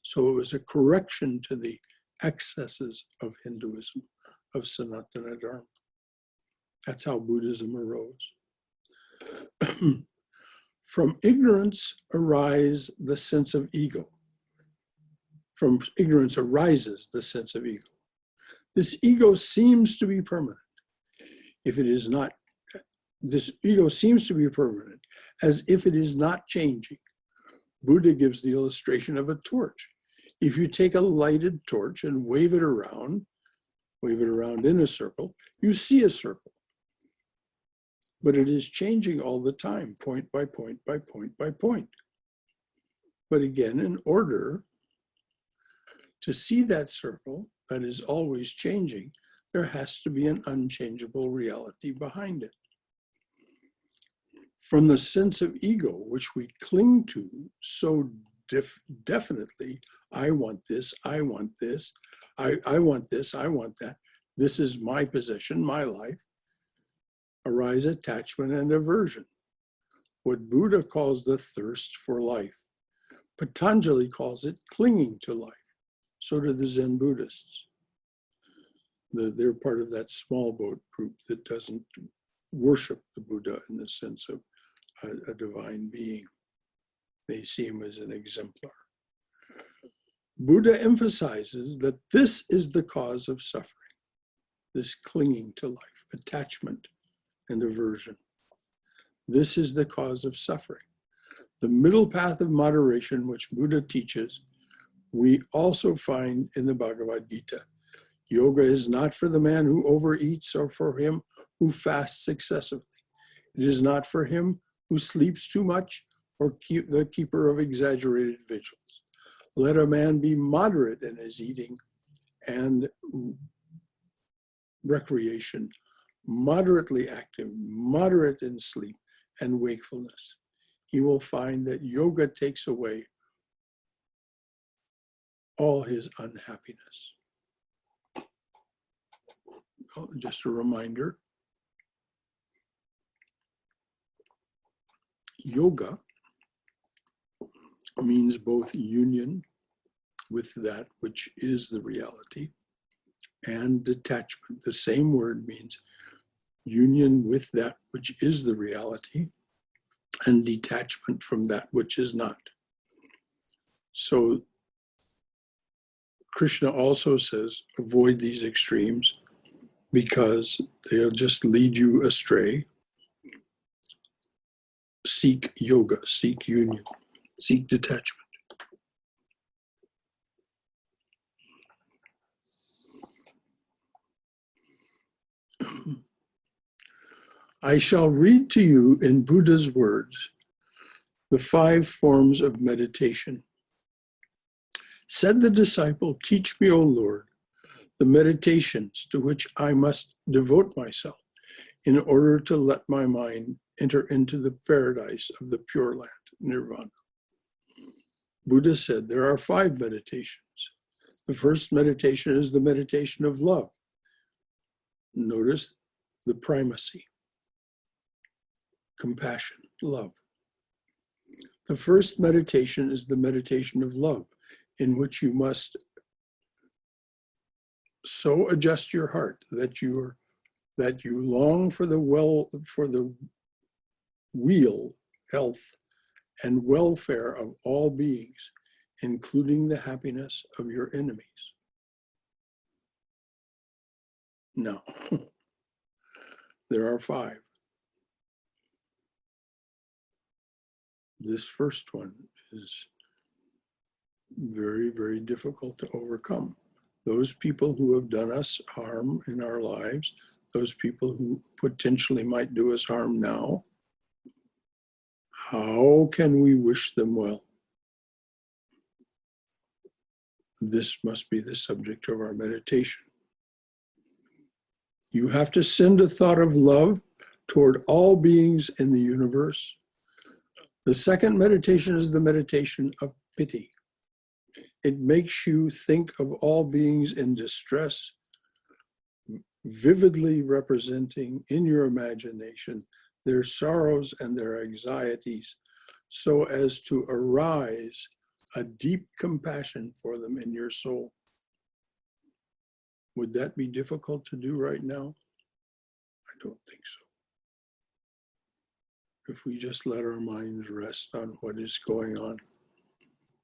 Speaker 1: So it was a correction to the excesses of Hinduism, of Sanatana Dharma. That's how Buddhism arose. From ignorance arises the sense of ego. From ignorance arises the sense of ego. This ego seems to be permanent. If it is not, this ego seems to be permanent, as if it is not changing. Buddha gives the illustration of a torch. If you take a lighted torch and wave it around in a circle, you see a circle. But it is changing all the time, point by point by point by point. But again, in order to see that circle that is always changing, there has to be an unchangeable reality behind it. From the sense of ego, which we cling to so definitely, I want this, I want this, I want this, I want that, this is my possession, my life, arise attachment and aversion. What Buddha calls the thirst for life. Patanjali calls it clinging to life. So do the Zen Buddhists. They're part of that small boat group that doesn't worship the Buddha in the sense of a divine being. They see him as an exemplar. Buddha emphasizes that this is the cause of suffering, this clinging to life, attachment and aversion. This is the cause of suffering. The middle path of moderation, which Buddha teaches, we also find in the Bhagavad Gita. Yoga is not for the man who overeats or for him who fasts excessively. It is not for him who sleeps too much or the keeper of exaggerated vigils. Let a man be moderate in his eating and recreation, moderately active, moderate in sleep and wakefulness. He will find that yoga takes away all his unhappiness. Oh, just a reminder, yoga means both union with that which is the reality and detachment. The same word means union with that which is the reality, and detachment from that which is not. So Krishna also says, avoid these extremes because they'll just lead you astray. Seek yoga, seek union, seek detachment. I shall read to you in Buddha's words the 5 forms of meditation. Said the disciple, teach me, O Lord, the meditations to which I must devote myself in order to let my mind enter into the paradise of the Pure Land, Nirvana. Buddha said there are 5 meditations. The first meditation is the meditation of love. Notice the primacy. Compassion, love. The first meditation is the meditation of love, in which you must so adjust your heart that you long for the weal, health, and welfare of all beings, including the happiness of your enemies. Now, there are 5. This first one is very, very difficult to overcome. Those people who have done us harm in our lives, those people who potentially might do us harm now, how can we wish them well? This must be the subject of our meditation. You have to send a thought of love toward all beings in the universe. The second meditation is the meditation of pity. It makes you think of all beings in distress, vividly representing in your imagination their sorrows and their anxieties, so as to arise a deep compassion for them in your soul. Would that be difficult to do right now? I don't think so. If we just let our minds rest on what is going on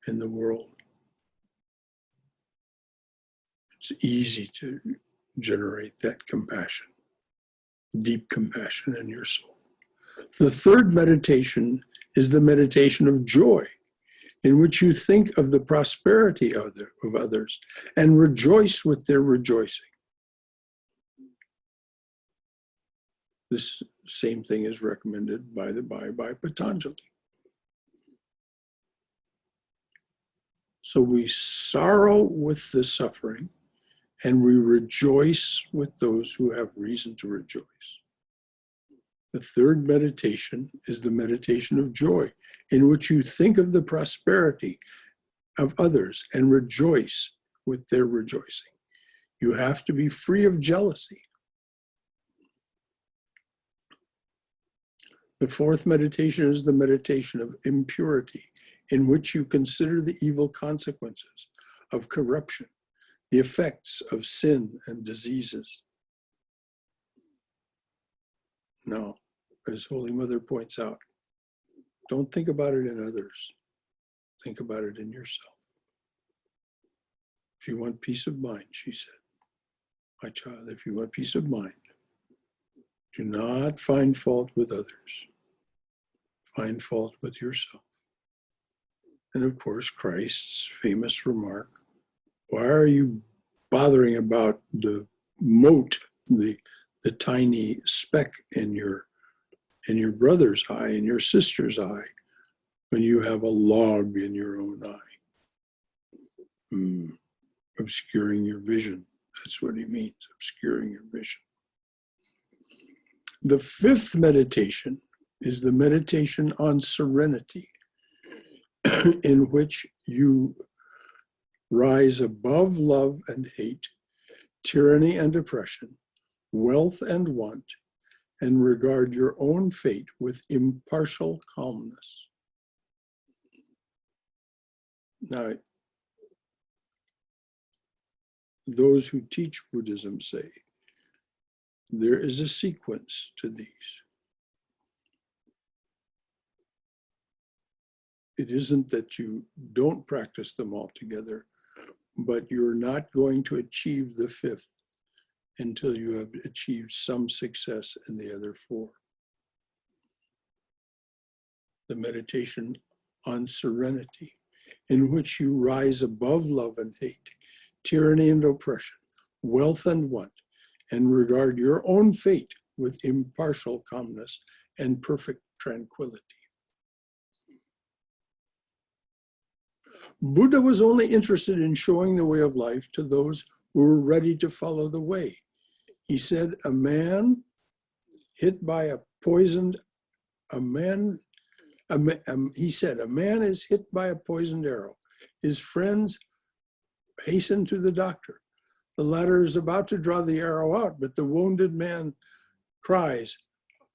Speaker 1: in the world, it's easy to generate that compassion, deep compassion in your soul. The third meditation is the meditation of joy, in which you think of the prosperity of others and rejoice with their rejoicing. This same thing is recommended by Patanjali. So we sorrow with the suffering and we rejoice with those who have reason to rejoice. The third meditation is the meditation of joy, in which you think of the prosperity of others and rejoice with their rejoicing. You have to be free of jealousy. The fourth meditation is the meditation of impurity, in which you consider the evil consequences of corruption, the effects of sin and diseases. Now, as Holy Mother points out, don't think about it in others. Think about it in yourself. If you want peace of mind, she said, my child, if you want peace of mind, do not find fault with others. Find fault with yourself. And of course, Christ's famous remark, why are you bothering about the mote, the tiny speck in your brother's eye, in your sister's eye, when you have a log in your own eye? Obscuring your vision. That's what he means, obscuring your vision. The fifth meditation is the meditation on serenity, in which you rise above love and hate, tyranny and oppression, wealth and want, and regard your own fate with impartial calmness. Now, those who teach Buddhism say There is a sequence to these. It isn't that you don't practice them all together, but you're not going to achieve the fifth until you have achieved some success in the other four. The meditation on serenity, in which you rise above love and hate, tyranny and oppression, wealth and want, and regard your own fate with impartial calmness and perfect tranquility. Buddha was only interested in showing the way of life to those who were ready to follow the way. He said, a man hit by a poisoned, he said, a man is hit by a poisoned arrow. His friends hasten to the doctor. The latter is about to draw the arrow out, but the wounded man cries,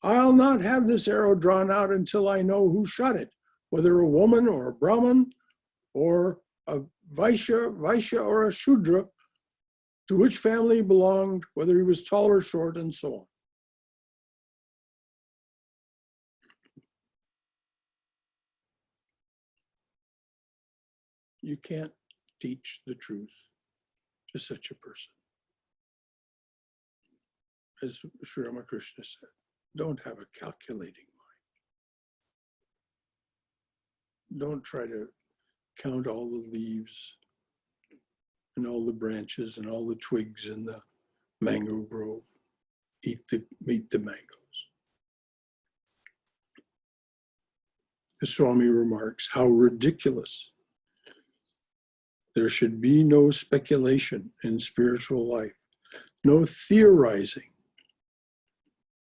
Speaker 1: I'll not have this arrow drawn out until I know who shot it, whether a woman or a Brahmin or a Vaishya or a Shudra, to which family he belonged, whether he was tall or short, and so on. You can't teach the truth to such a person. As Sri Ramakrishna said, don't have a calculating mind. Don't try to count all the leaves and all the branches and all the twigs in the mango grove. Eat the mangoes. The Swami remarks, how ridiculous. There should be no speculation in spiritual life, no theorizing,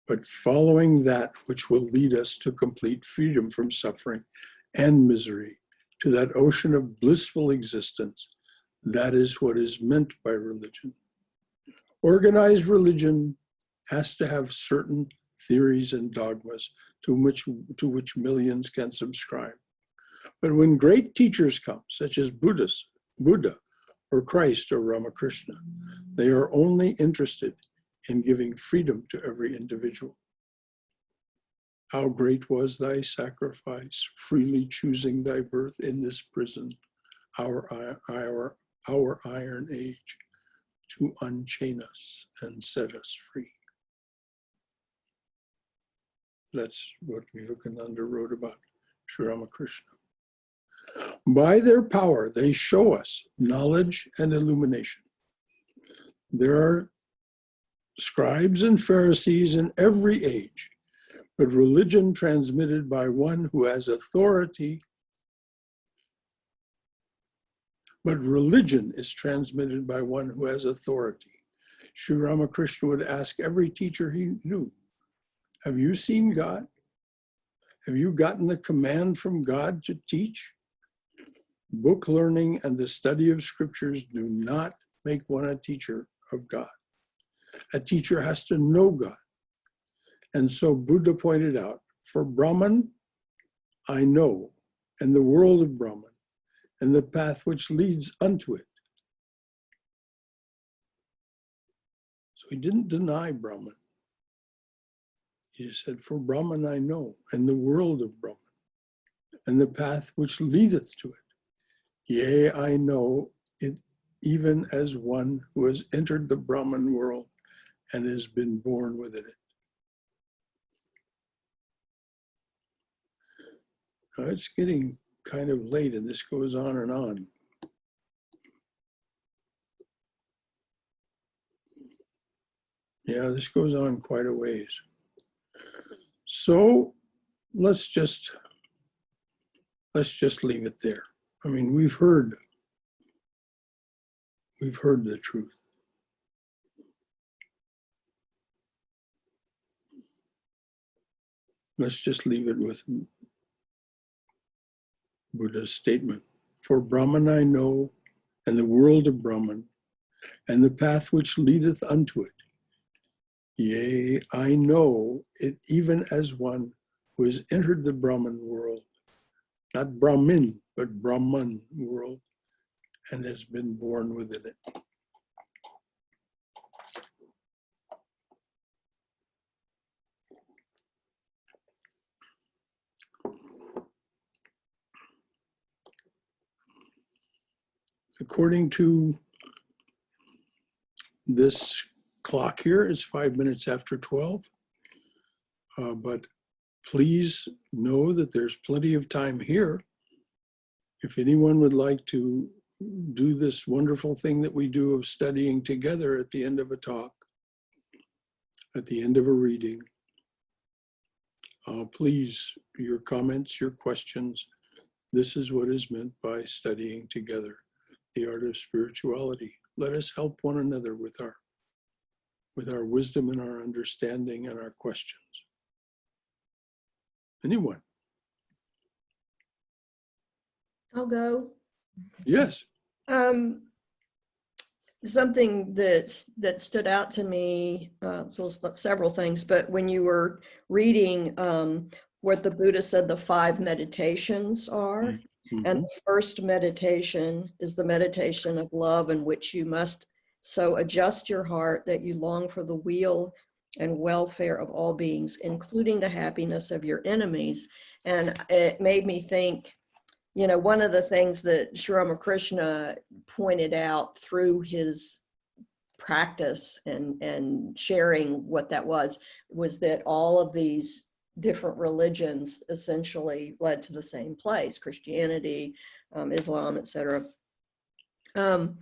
Speaker 1: but following that which will lead us to complete freedom from suffering and misery, to that ocean of blissful existence. That is what is meant by religion. Organized religion has to have certain theories and dogmas to which millions can subscribe. But when great teachers come, such as Buddha or Christ or Ramakrishna, they are only interested in giving freedom to every individual. How great was thy sacrifice, freely choosing thy birth in this prison, our iron age, to unchain us and set us free. That's what Vivekananda wrote about Sri Ramakrishna. By their power, they show us knowledge and illumination. There are scribes and Pharisees in every age, but religion transmitted by one who has authority. But religion is transmitted by one who has authority. Sri Ramakrishna would ask every teacher he knew, have you seen God? Have you gotten the command from God to teach? Book learning and the study of scriptures do not make one a teacher of God. A teacher has to know God. And so Buddha pointed out, for Brahman, I know, and the world of Brahman, and the path which leads unto it. So he didn't deny Brahman. He said, for Brahman I know, and the world of Brahman, and the path which leadeth to it. Yea, I know it even as one who has entered the Brahman world and has been born within it. Now it's getting kind of late and this goes on and on. Yeah, this goes on quite a ways. So let's just leave it there. I mean, we've heard the truth. Let's just leave it with Buddha's statement. For Brahman I know, and the world of Brahman, and the path which leadeth unto it. Yea, I know it even as one who has entered the Brahman world, not Brahmin, but Brahman world, and has been born within it. according to this clock here, it's 5 minutes after 12. But please know that there's plenty of time here. If anyone would like to do this wonderful thing that we do of studying together at the end of a talk, at the end of a reading, please, your comments, your questions, this is what is meant by studying together, the art of spirituality. Let us help one another with our wisdom and our understanding and our questions. Anyone?
Speaker 6: I'll go.
Speaker 1: Yes.
Speaker 6: Something that stood out to me was several things, but when you were reading what the Buddha said the 5 meditations are,
Speaker 1: Mm-hmm.
Speaker 6: and the first meditation is the meditation of love, in which you must so adjust your heart that you long for the weal and welfare of all beings, including the happiness of your enemies. And it made me think, you know, one of the things that Sri Ramakrishna pointed out through his practice and sharing what that was that all of these different religions essentially led to the same place: Christianity, Islam, etc. And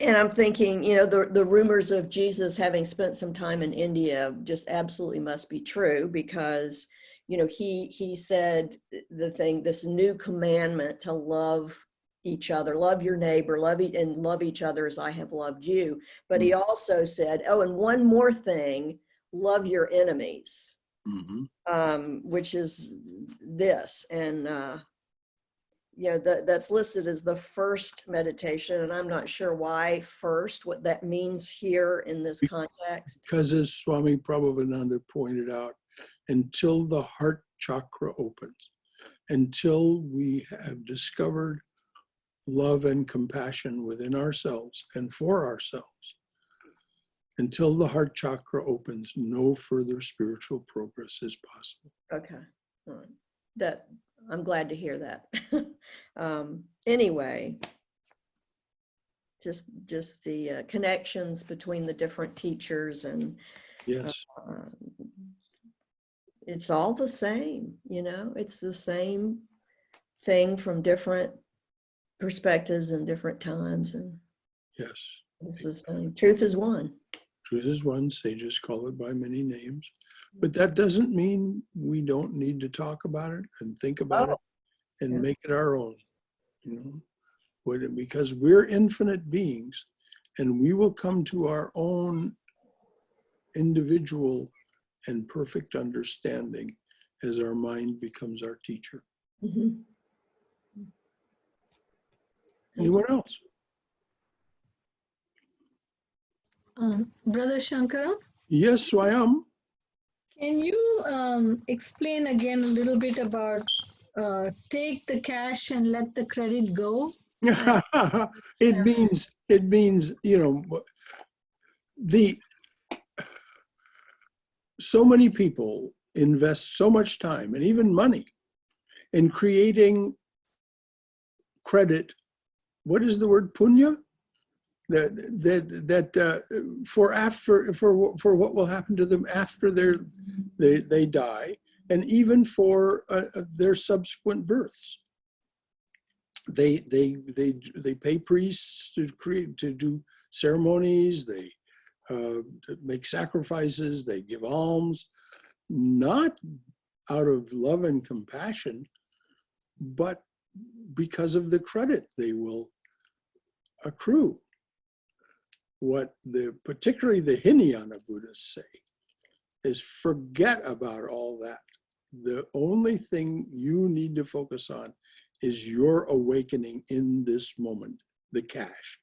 Speaker 6: I'm thinking, you know, the rumors of Jesus having spent some time in India just absolutely must be true, because, you know, he said this new commandment to love each other, love your neighbor, and love each other as I have loved you. But he also said, oh, and one more thing, love your enemies, which is this. And, you know, that's listed as the first meditation, and I'm not sure why first, what that means here in this context.
Speaker 1: Because as Swami Prabhavananda pointed out, until the heart chakra opens, until we have discovered love and compassion within ourselves and for ourselves, until the heart chakra opens, no further spiritual progress is possible.
Speaker 6: Okay, all right. That I'm glad to hear that. Anyway, just the connections between the different teachers, and
Speaker 1: Yes.
Speaker 6: It's all the same, you know, it's the same thing from different perspectives and different times, and
Speaker 1: Yes.
Speaker 6: it's the same. Truth is one.
Speaker 1: Truth is one, sages call it by many names. But that doesn't mean we don't need to talk about it and think about it and make it our own, you know, because we're infinite beings, and we will come to our own individual and perfect understanding as our mind becomes our teacher. Anyone else?
Speaker 3: Brother Shankara,
Speaker 1: Yes, I am.
Speaker 3: can you explain again a little bit about take the cash and let the credit go?
Speaker 1: It means, you know, so many people invest so much time and even money in creating credit. What is the word? Punya? For what will happen to them after they die, and even for their subsequent births. They pay priests to do ceremonies. They make sacrifices. They give alms, not out of love and compassion, but because of the credit they will accrue. What particularly the Hinayana Buddhists say is forget about all that. The only thing you need to focus on is your awakening in this moment, the cash.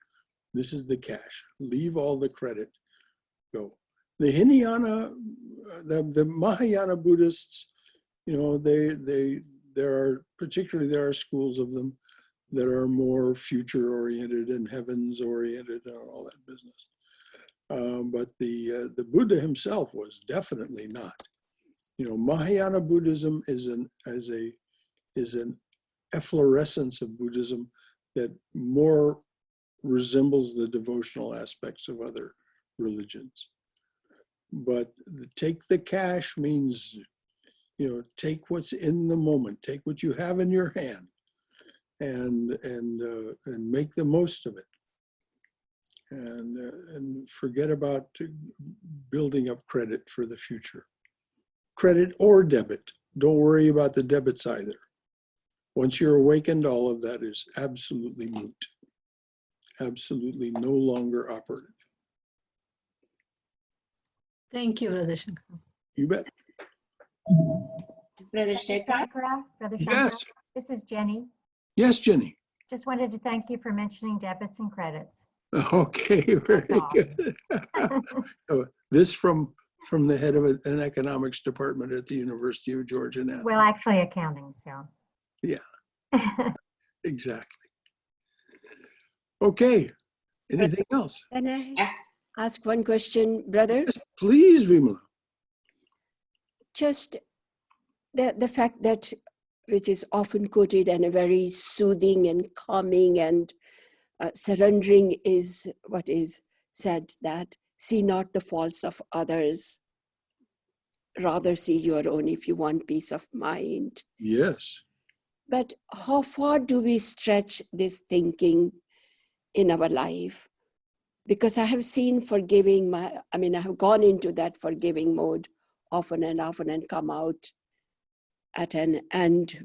Speaker 1: This is the cash. Leave all the credit, go. The Hinayana, the Mahayana Buddhists, you know, there are schools of them that are more future-oriented and heavens-oriented and all that business. But the Buddha himself was definitely not. You know, Mahayana Buddhism is an efflorescence of Buddhism that more resembles the devotional aspects of other religions. But take the cash means, take what's in the moment, take what you have in your hand, and make the most of it, and forget about building up credit for the future. Credit or debit. Don't worry about the debits either. Once you're awakened, all of that is absolutely moot, absolutely no longer operative.
Speaker 3: Thank you, Brother Shankara.
Speaker 1: You bet.
Speaker 2: Brother Shankara.
Speaker 4: Brother Shankara,
Speaker 1: Yes.
Speaker 4: this is Jenny.
Speaker 1: Yes, Jenny.
Speaker 4: Just wanted to thank you for mentioning debits and credits.
Speaker 1: Okay, very
Speaker 4: all.
Speaker 1: good. This from the head of an economics department at the University of Georgia now.
Speaker 4: Well, actually accounting, so.
Speaker 1: Yeah. Exactly. Okay. Anything else?
Speaker 7: Can I
Speaker 2: Yeah.
Speaker 7: ask one question, brother?
Speaker 1: Yes, please, Vimala.
Speaker 7: Just the fact that, which is often quoted and a very soothing and calming and surrendering, is what is said, that see not the faults of others, rather see your own if you want peace of mind.
Speaker 1: Yes.
Speaker 7: But how far do we stretch this thinking in our life? Because I have seen forgiving, I have gone into that forgiving mode often and often and come out at an end,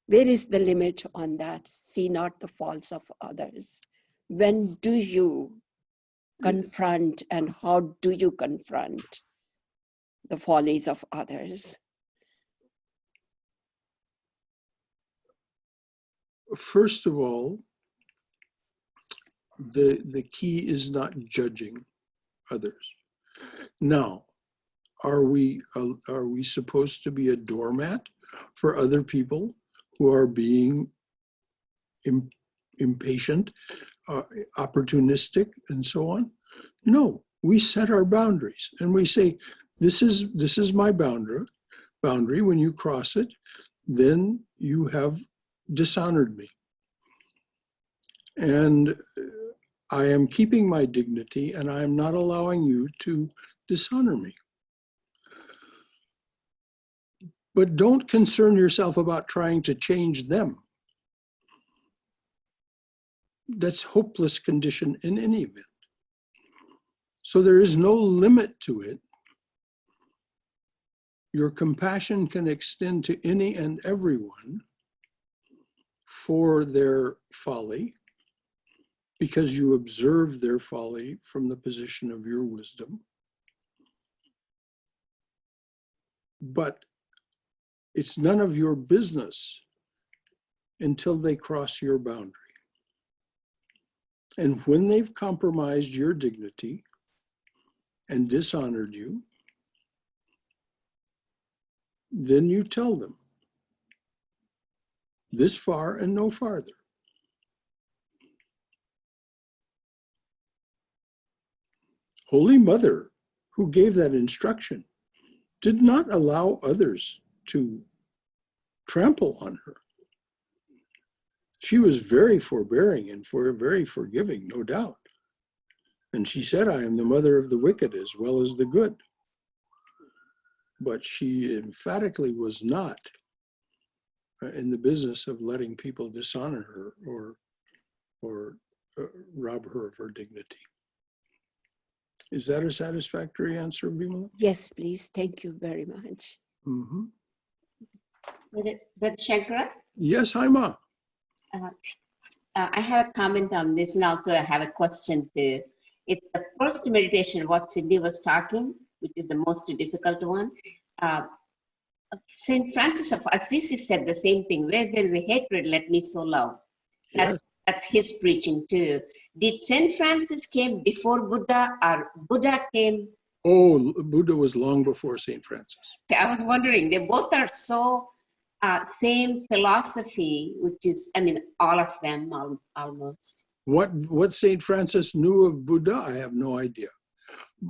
Speaker 7: where is the limit on that? See not the faults of others. When do you confront, and how do you confront the follies of others?
Speaker 1: First of all, the key is not judging others. Now, are we supposed to be a doormat for other people who are being impatient, opportunistic, and so on? No, we set our boundaries and we say, this is my boundary. When you cross it, then you have dishonored me. And I am keeping my dignity, and I am not allowing you to dishonor me. But don't concern yourself about trying to change them. That's hopeless condition in any event. So there is no limit to it. Your compassion can extend to any and everyone for their folly, because you observe their folly from the position of your wisdom. But it's none of your business until they cross your boundary. And when they've compromised your dignity and dishonored you, then you tell them, this far and no farther. Holy Mother, who gave that instruction, did not allow others to trample on her. She was very forbearing and very forgiving, no doubt. And she said, I am the mother of the wicked as well as the good. But she emphatically was not in the business of letting people dishonor her or rob her of her dignity. Is that a satisfactory answer, Bimala?
Speaker 7: Yes, please. Thank you very much.
Speaker 1: Mm-hmm.
Speaker 2: Brother Shankara,
Speaker 1: Yes, Haima.
Speaker 2: I have a comment on this, and also I have a question too. It's the first meditation, what Cindy was talking, which is the most difficult one. Saint Francis of Assisi said the same thing, where there is a hatred, let me sow love.
Speaker 1: Yes.
Speaker 2: That's his preaching too. Did Saint Francis came before Buddha, or Buddha came?
Speaker 1: Oh, Buddha was long before St. Francis.
Speaker 2: I was wondering, they both are so same philosophy, which is, all of them almost.
Speaker 1: What St. Francis knew of Buddha, I have no idea.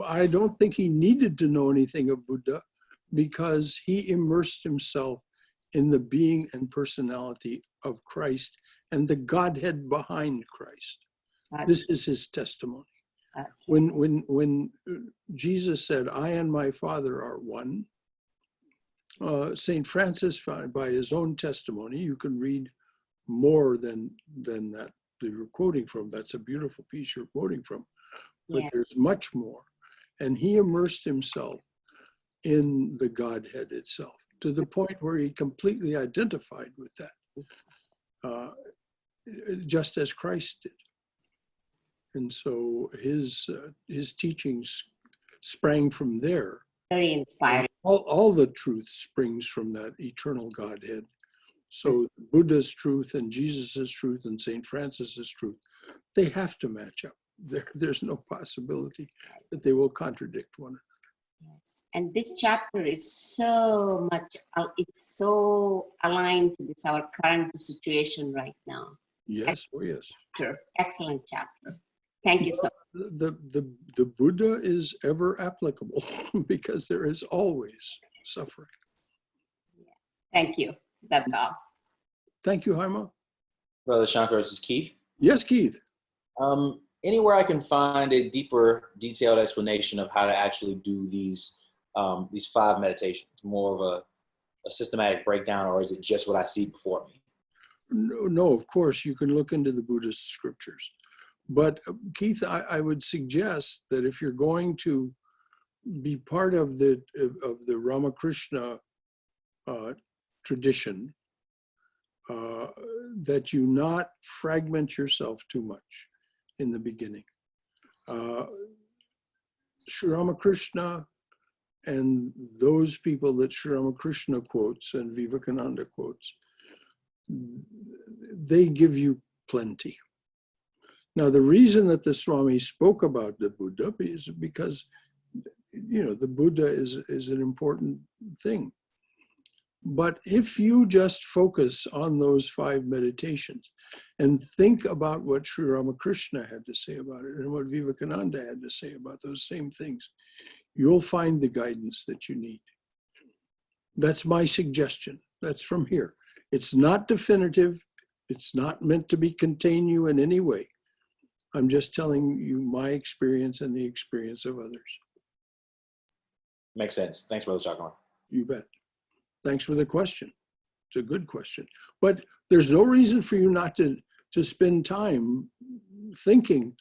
Speaker 1: I don't think he needed to know anything of Buddha, because he immersed himself in the being and personality of Christ and the Godhead behind Christ. This is his testimony. When Jesus said, "I and my Father are one," St. Francis, by his own testimony, you can read more than that you're quoting from. That's a beautiful piece you're quoting from, but there's much more. And he immersed himself in the Godhead itself to the point where he completely identified with that, just as Christ did. And so his teachings sprang from there.
Speaker 2: Very inspiring.
Speaker 1: All the truth springs from that eternal Godhead. So Buddha's truth and Jesus's truth and St. Francis's truth, they have to match up. There's no possibility that they will contradict one another.
Speaker 2: Yes. And this chapter is so much, it's so aligned to this, our current situation right now.
Speaker 1: Yes, oh yes.
Speaker 2: Excellent chapter. Thank you so much.
Speaker 1: The Buddha is ever applicable because there is always suffering.
Speaker 2: Thank you. That's all.
Speaker 1: Thank you, Haima.
Speaker 8: Brother Shankara, this is Keith.
Speaker 1: Yes, Keith.
Speaker 8: Anywhere I can find a deeper, detailed explanation of how to actually do these 5 meditations, more of a systematic breakdown, or is it just what I see before me?
Speaker 1: No, of course, you can look into the Buddhist scriptures. But Keith, I would suggest that if you're going to be part of the Ramakrishna tradition, that you not fragment yourself too much in the beginning. Sri Ramakrishna and those people that Sri Ramakrishna quotes and Vivekananda quotes, they give you plenty. Now, the reason that the Swami spoke about the Buddha is because, you know, the Buddha is an important thing. But if you just focus on those 5 meditations and think about what Sri Ramakrishna had to say about it and what Vivekananda had to say about those same things, you'll find the guidance that you need. That's my suggestion. That's from here. It's not definitive. It's not meant to contain you in any way. I'm just telling you my experience and the experience of others.
Speaker 8: Makes sense. Thanks, Brother Shankara.
Speaker 1: You bet. Thanks for the question. It's a good question. But there's no reason for you not to spend time thinking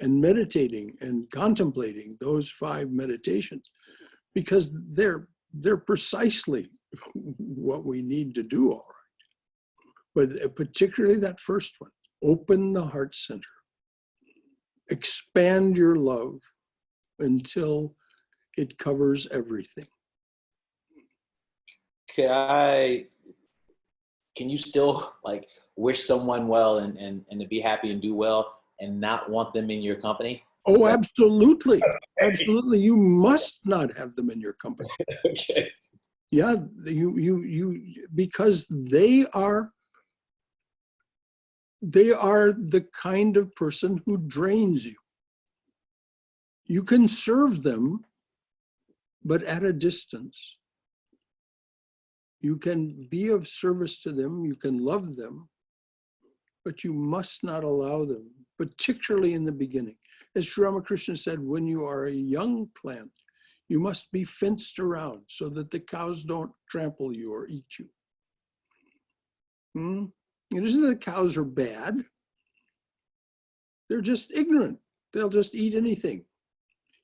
Speaker 1: and meditating and contemplating those 5 meditations, because they're precisely what we need to do, all right. But particularly that first one, open the heart center. Expand your love until it covers everything.
Speaker 8: Can you still like wish someone well and to be happy and do well and not want them in your company?
Speaker 1: Oh, absolutely. Absolutely. You must not have them in your company.
Speaker 8: Okay.
Speaker 1: Yeah, you because they are the kind of person who drains you. You can serve them, but at a distance. You can be of service to them, you can love them, but you must not allow them, particularly in the beginning. As Sri Ramakrishna said, when you are a young plant, you must be fenced around so that the cows don't trample you or eat you. It isn't that cows are bad. They're just ignorant. They'll just eat anything.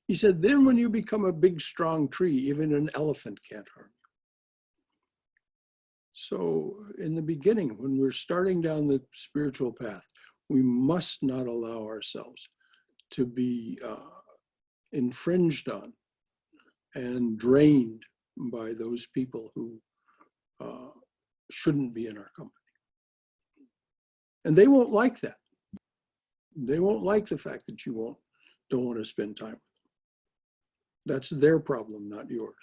Speaker 1: He said, then when you become a big, strong tree, even an elephant can't harm you. So in the beginning, when we're starting down the spiritual path, we must not allow ourselves to be infringed on and drained by those people who shouldn't be in our company. And they won't like that. They won't like the fact that you don't want to spend time with them. That's their problem, not yours.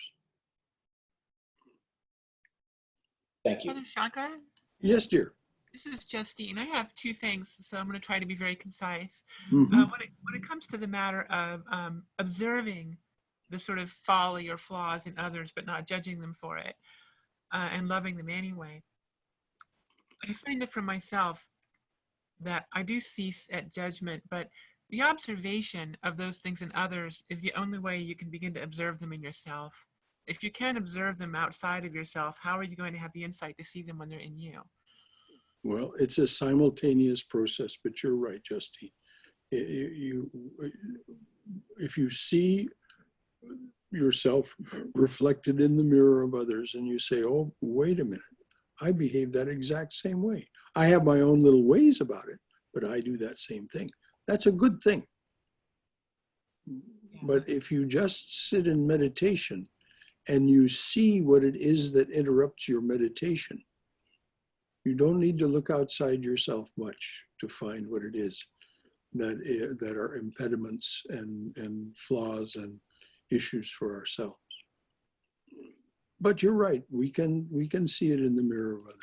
Speaker 8: Thank you.
Speaker 9: Brother Shankara?
Speaker 1: Yes, dear.
Speaker 9: This is Justine. I have 2 things, so I'm going to try to be very concise.
Speaker 1: Mm-hmm.
Speaker 9: When it comes to the matter of observing the sort of folly or flaws in others, but not judging them for it, and loving them anyway. I find that for myself that I do cease at judgment, but the observation of those things in others is the only way you can begin to observe them in yourself. If you can't observe them outside of yourself, how are you going to have the insight to see them when they're in you?
Speaker 1: Well, it's a simultaneous process, but you're right, Justine. If you see yourself reflected in the mirror of others and you say, oh, wait a minute, I behave that exact same way. I have my own little ways about it, but I do that same thing. That's a good thing. But if you just sit in meditation and you see what it is that interrupts your meditation, you don't need to look outside yourself much to find what it is that are impediments and flaws and issues for ourselves. But you're right, we can see it in the mirror of others.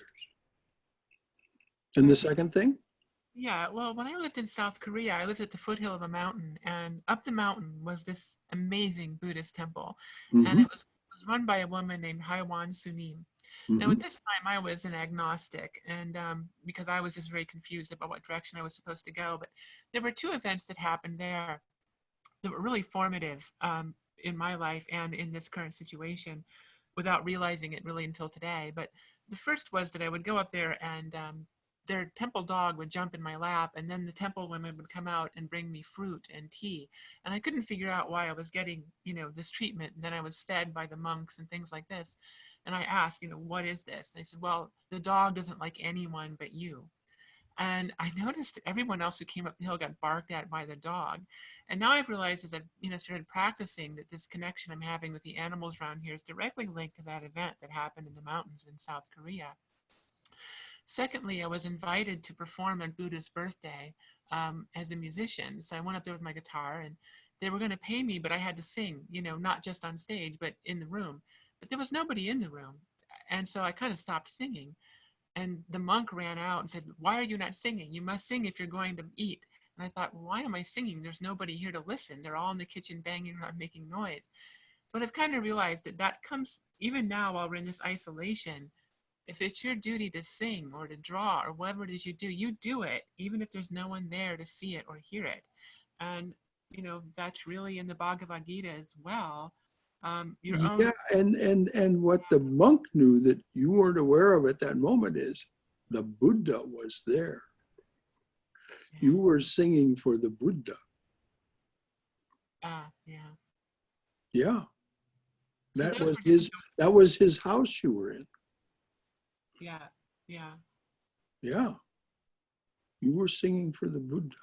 Speaker 1: And the second thing?
Speaker 9: Yeah, well, when I lived in South Korea, I lived at the foothill of a mountain, and up the mountain was this amazing Buddhist temple. And it was run by a woman named Haiwan Sunim. Now, at this time, I was an agnostic, and because I was just very confused about what direction I was supposed to go. But there were two events that happened there that were really formative in my life and in this current situation, without realizing it really until today. But the first was that I would go up there and their temple dog would jump in my lap, and then the temple women would come out and bring me fruit and tea. And I couldn't figure out why I was getting, this treatment. And then I was fed by the monks and things like this. And I asked, what is this? And they said, well, the dog doesn't like anyone but you. And I noticed that everyone else who came up the hill got barked at by the dog. And now I've realized as I've started practicing that this connection I'm having with the animals around here is directly linked to that event that happened in the mountains in South Korea. Secondly, I was invited to perform on Buddha's birthday as a musician. So I went up there with my guitar, and they were going to pay me, but I had to sing, not just on stage, but in the room. But there was nobody in the room. And so I kind of stopped singing. And the monk ran out and said, why are you not singing? You must sing if you're going to eat. And I thought, well, why am I singing? There's nobody here to listen. They're all in the kitchen banging around making noise. But I've kind of realized that comes, even now while we're in this isolation, if it's your duty to sing or to draw or whatever it is you do it, even if there's no one there to see it or hear it. And, that's really in the Bhagavad Gita as well. Your own.
Speaker 1: Yeah, and what the monk knew that you weren't aware of at that moment is the Buddha was there. You were singing for the Buddha.
Speaker 9: Yeah.
Speaker 1: Yeah.
Speaker 9: So
Speaker 1: That was his house you were in.
Speaker 9: Yeah.
Speaker 1: Yeah. You were singing for the Buddha.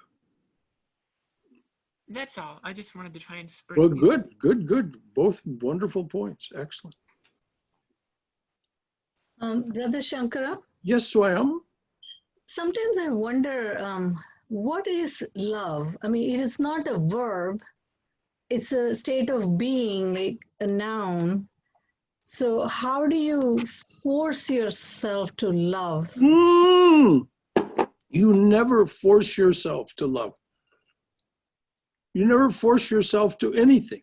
Speaker 9: That's all. I just wanted to try and spur.
Speaker 1: Well, good. Both wonderful points. Excellent.
Speaker 3: Brother Shankara?
Speaker 1: Yes, Swam.
Speaker 3: Sometimes I wonder, what is love? I mean, it is not a verb. It's a state of being, like a noun. So how do you force yourself to love?
Speaker 1: You never force yourself to love. You never force yourself to anything.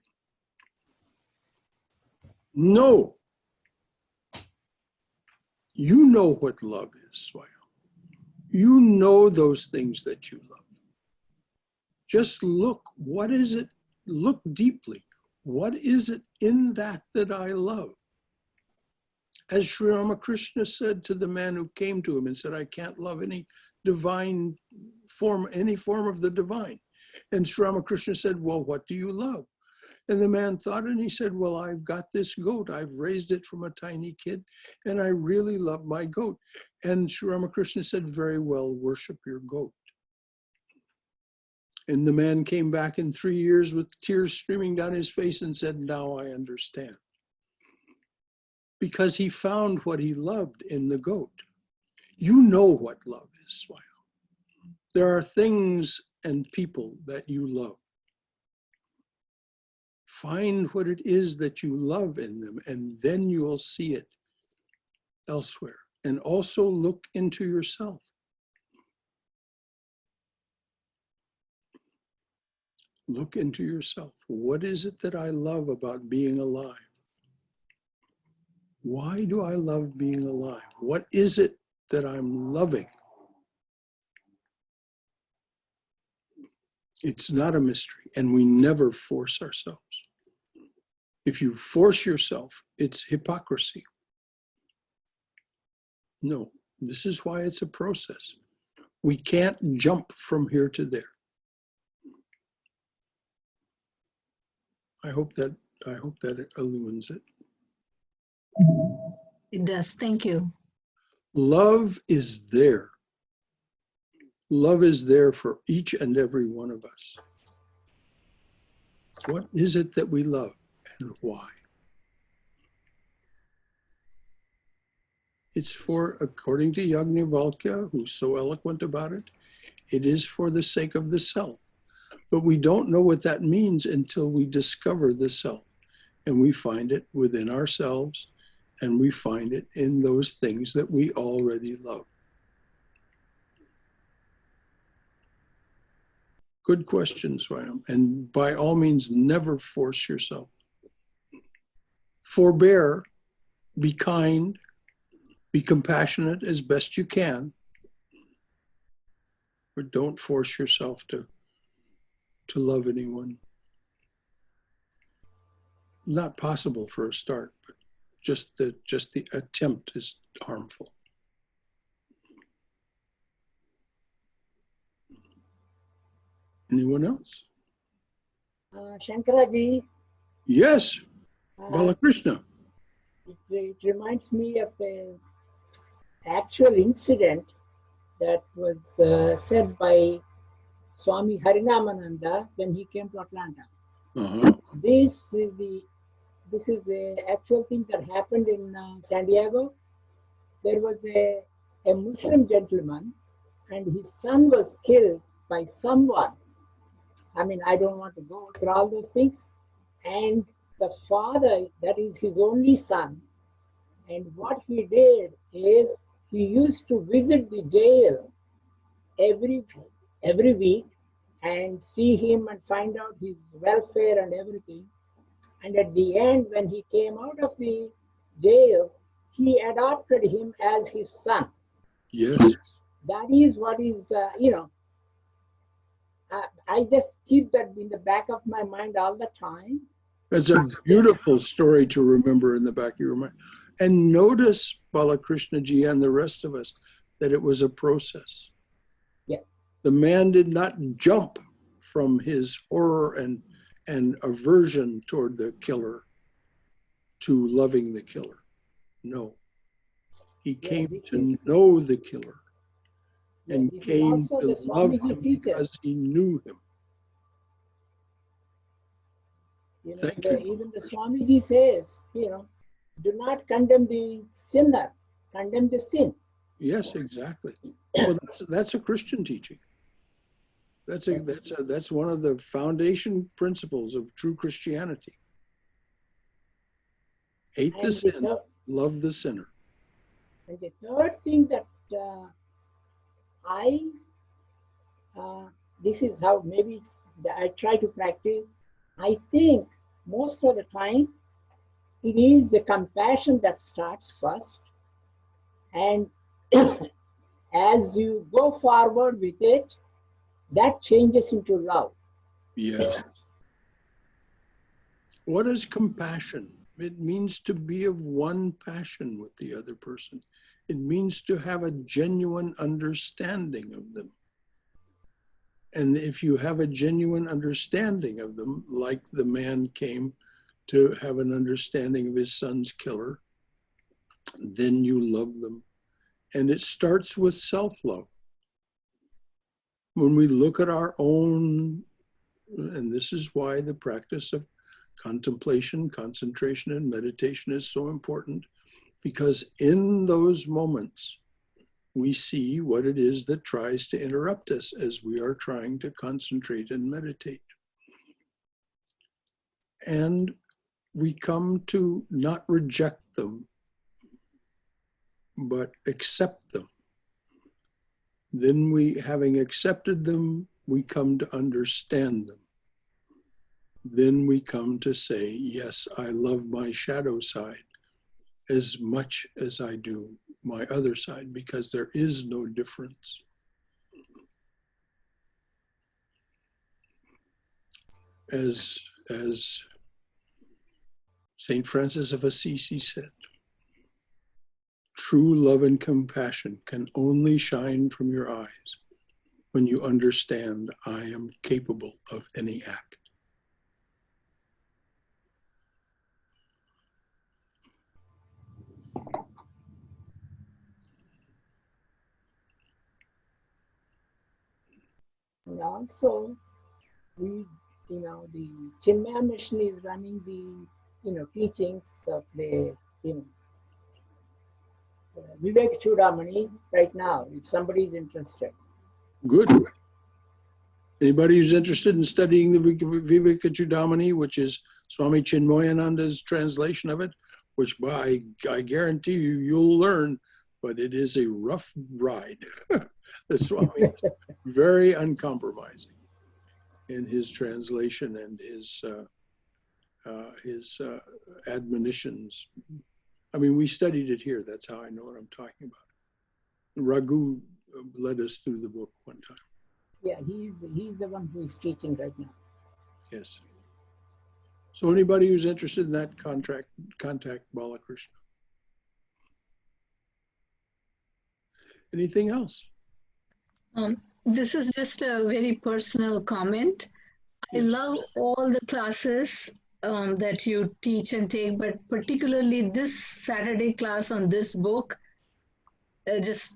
Speaker 1: No. You know what love is, Swam. You know those things that you love. Just look, what is it? Look deeply. What is it in that I love? As Sri Ramakrishna said to the man who came to him and said, I can't love any divine form, any form of the divine. And Sri Ramakrishna said, well, what do you love? And the man thought, and he said, well, I've got this goat. I've raised it from a tiny kid, and I really love my goat. And Sri Ramakrishna said, very well, worship your goat. And the man came back in 3 years with tears streaming down his face and said, now I understand. Because he found what he loved in the goat. You know what love is, Swam. There are things and people that you love. Find what it is that you love in them, and then you'll see it elsewhere. And also look into yourself. Look into yourself. What is it that I love about being alive? Why do I love being alive? What is it that I'm loving? It's not a mystery, and we never force ourselves. If you force yourself, it's hypocrisy. No, this is why it's a process. We can't jump from here to there. I hope that it illumines it.
Speaker 3: It does. Thank you.
Speaker 1: Love is there. Love is there for each and every one of us. What is it that we love and why? It's for, according to Yajnavalkya, who's so eloquent about it, it is for the sake of the self. But we don't know what that means until we discover the self. And we find it within ourselves, and we find it in those things that we already love. Good question, Swam. And by all means, never force yourself. Forbear, be kind, be compassionate as best you can, but don't force yourself to love anyone. Not possible for a start, but just the attempt is harmful. Anyone else?
Speaker 10: Shankara ji,
Speaker 1: Yes, Balakrishna.
Speaker 10: it reminds me of an actual incident that was said by Swami Brahmananda when he came to Atlanta.
Speaker 1: Uh-huh.
Speaker 10: This is the actual thing that happened in San Diego. There was a Muslim gentleman, and his son was killed by someone. I mean, I don't want to go through all those things. And the father, that is his only son, and what he did is he used to visit the jail every week and see him and find out his welfare and everything. And at the end, when he came out of the jail, he adopted him as his son.
Speaker 1: Yes.
Speaker 10: That is what is, I just keep that in the back of my mind all the time.
Speaker 1: That's a beautiful story to remember in the back of your mind. And notice, Balakrishna ji and the rest of us, that it was a process.
Speaker 10: Yeah.
Speaker 1: The man did not jump from his horror and aversion toward the killer to loving the killer. No. He came to know the killer and came to love him because he knew him.
Speaker 10: You know,
Speaker 1: Thank you.
Speaker 10: even the Swamiji says, do not condemn the sinner, condemn the sin.
Speaker 1: Yes, exactly. Well, that's a Christian teaching. That's one of the foundation principles of true Christianity. Hate the sin, love the sinner.
Speaker 10: And the third thing that this is how maybe I try to practice. I think most of the time it is the compassion that starts first, and as you go forward with it, that changes into love.
Speaker 1: Yes. What is compassion? It means to be of one passion with the other person. It means to have a genuine understanding of them. And if you have a genuine understanding of them, like the man came to have an understanding of his son's killer, then you love them. And it starts with self-love. When we look at our own, and this is why the practice of contemplation, concentration, and meditation is so important, because in those moments, we see what it is that tries to interrupt us as we are trying to concentrate and meditate. And we come to not reject them, but accept them. Then we, having accepted them, we come to understand them. Then we come to say, yes, I love my shadow side. as much as I do my other side, because there is no difference. As Saint Francis of Assisi said, true love and compassion can only shine from your eyes when you understand I am capable of any act.
Speaker 10: And also, the Chinmaya mission is running the, teachings of the, Vivek Chudamani right now, if somebody is interested.
Speaker 1: Good. Anybody who's interested in studying the Viveka Chudamani, which is Swami Chinmayananda's translation of it, which I guarantee you, you'll learn, but it is a rough ride. The Swami is very uncompromising in his translation and his admonitions. I mean, we studied it here. That's how I know what I'm talking about. Raghu led us through the book one time.
Speaker 10: Yeah, he's the one who is teaching right now.
Speaker 1: Yes. So anybody who's interested in that, contact Balakrishna. Anything else?
Speaker 3: This is just a very personal comment. I
Speaker 1: Yes.
Speaker 3: love all the classes that you teach and take, but particularly this Saturday class on this book just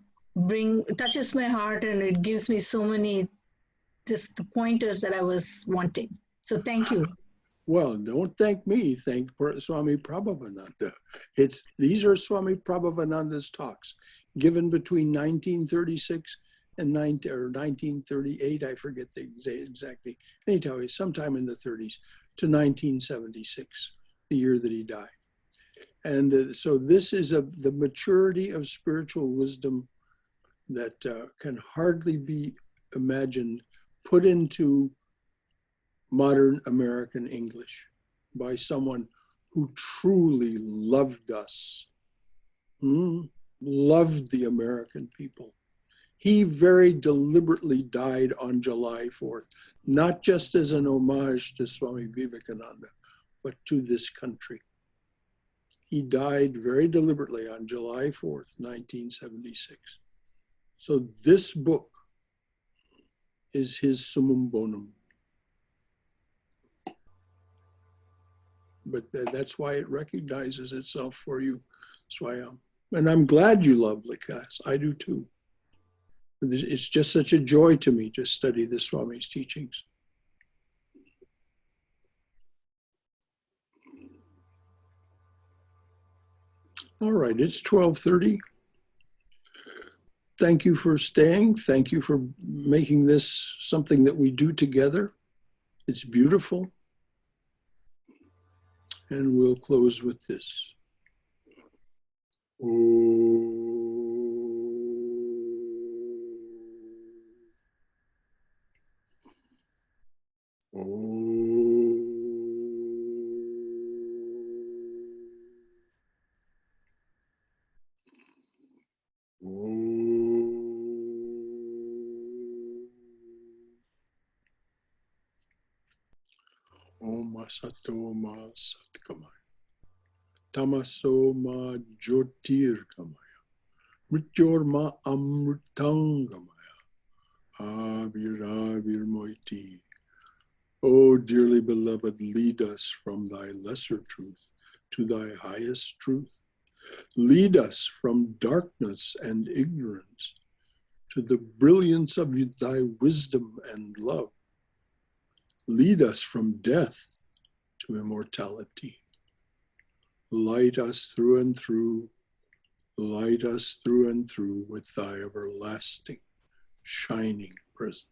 Speaker 3: touches my heart, and it gives me so many just the pointers that I was wanting. So thank you.
Speaker 1: Well, don't thank me. Thank Swami Prabhavananda. These are Swami Prabhavananda's talks given between 1936 and 1938. I forget exactly. Anyhow, sometime in the 30s to 1976, the year that he died. And so this is the maturity of spiritual wisdom that can hardly be imagined, put into modern American English by someone who truly loved us, loved the American people. He very deliberately died on July 4th, not just as an homage to Swami Vivekananda, but to this country. He died very deliberately on July 4th, 1976. So this book is his summum bonum. But that's why it recognizes itself for you, Swayam. And I'm glad you love the class. I do too. It's just such a joy to me to study the Swami's teachings. All right, it's 12:30. Thank you for staying. Thank you for making this something that we do together. It's beautiful. And we'll close with this. Om Asato Ma Satkamaya. Tamaso Ma Jyotirgamaya. Mrityor Ma Amritangamaya. Avirabir Moiti. Oh, dearly beloved, lead us from thy lesser truth to thy highest truth. Lead us from darkness and ignorance to the brilliance of thy wisdom and love. Lead us from death to immortality. Light us through and through. Light us through and through with thy everlasting, shining presence.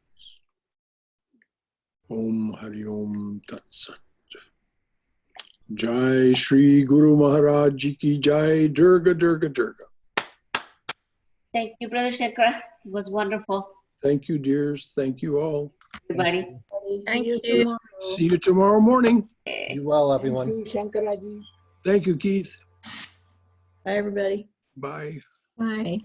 Speaker 1: Om Hari Om Tat Sat. Jai Shri Guru Maharaj Ki Jai. Durga, Durga, Durga.
Speaker 2: Thank you, Brother Shankara. It was wonderful.
Speaker 1: Thank you, dears. Thank you all.
Speaker 2: Everybody.
Speaker 3: Thank you. Tomorrow.
Speaker 1: See you tomorrow morning.
Speaker 5: Be well, everyone.
Speaker 10: Thank you, Shankaraji.
Speaker 1: Thank you, Keith.
Speaker 6: Bye, everybody.
Speaker 1: Bye.
Speaker 3: Bye.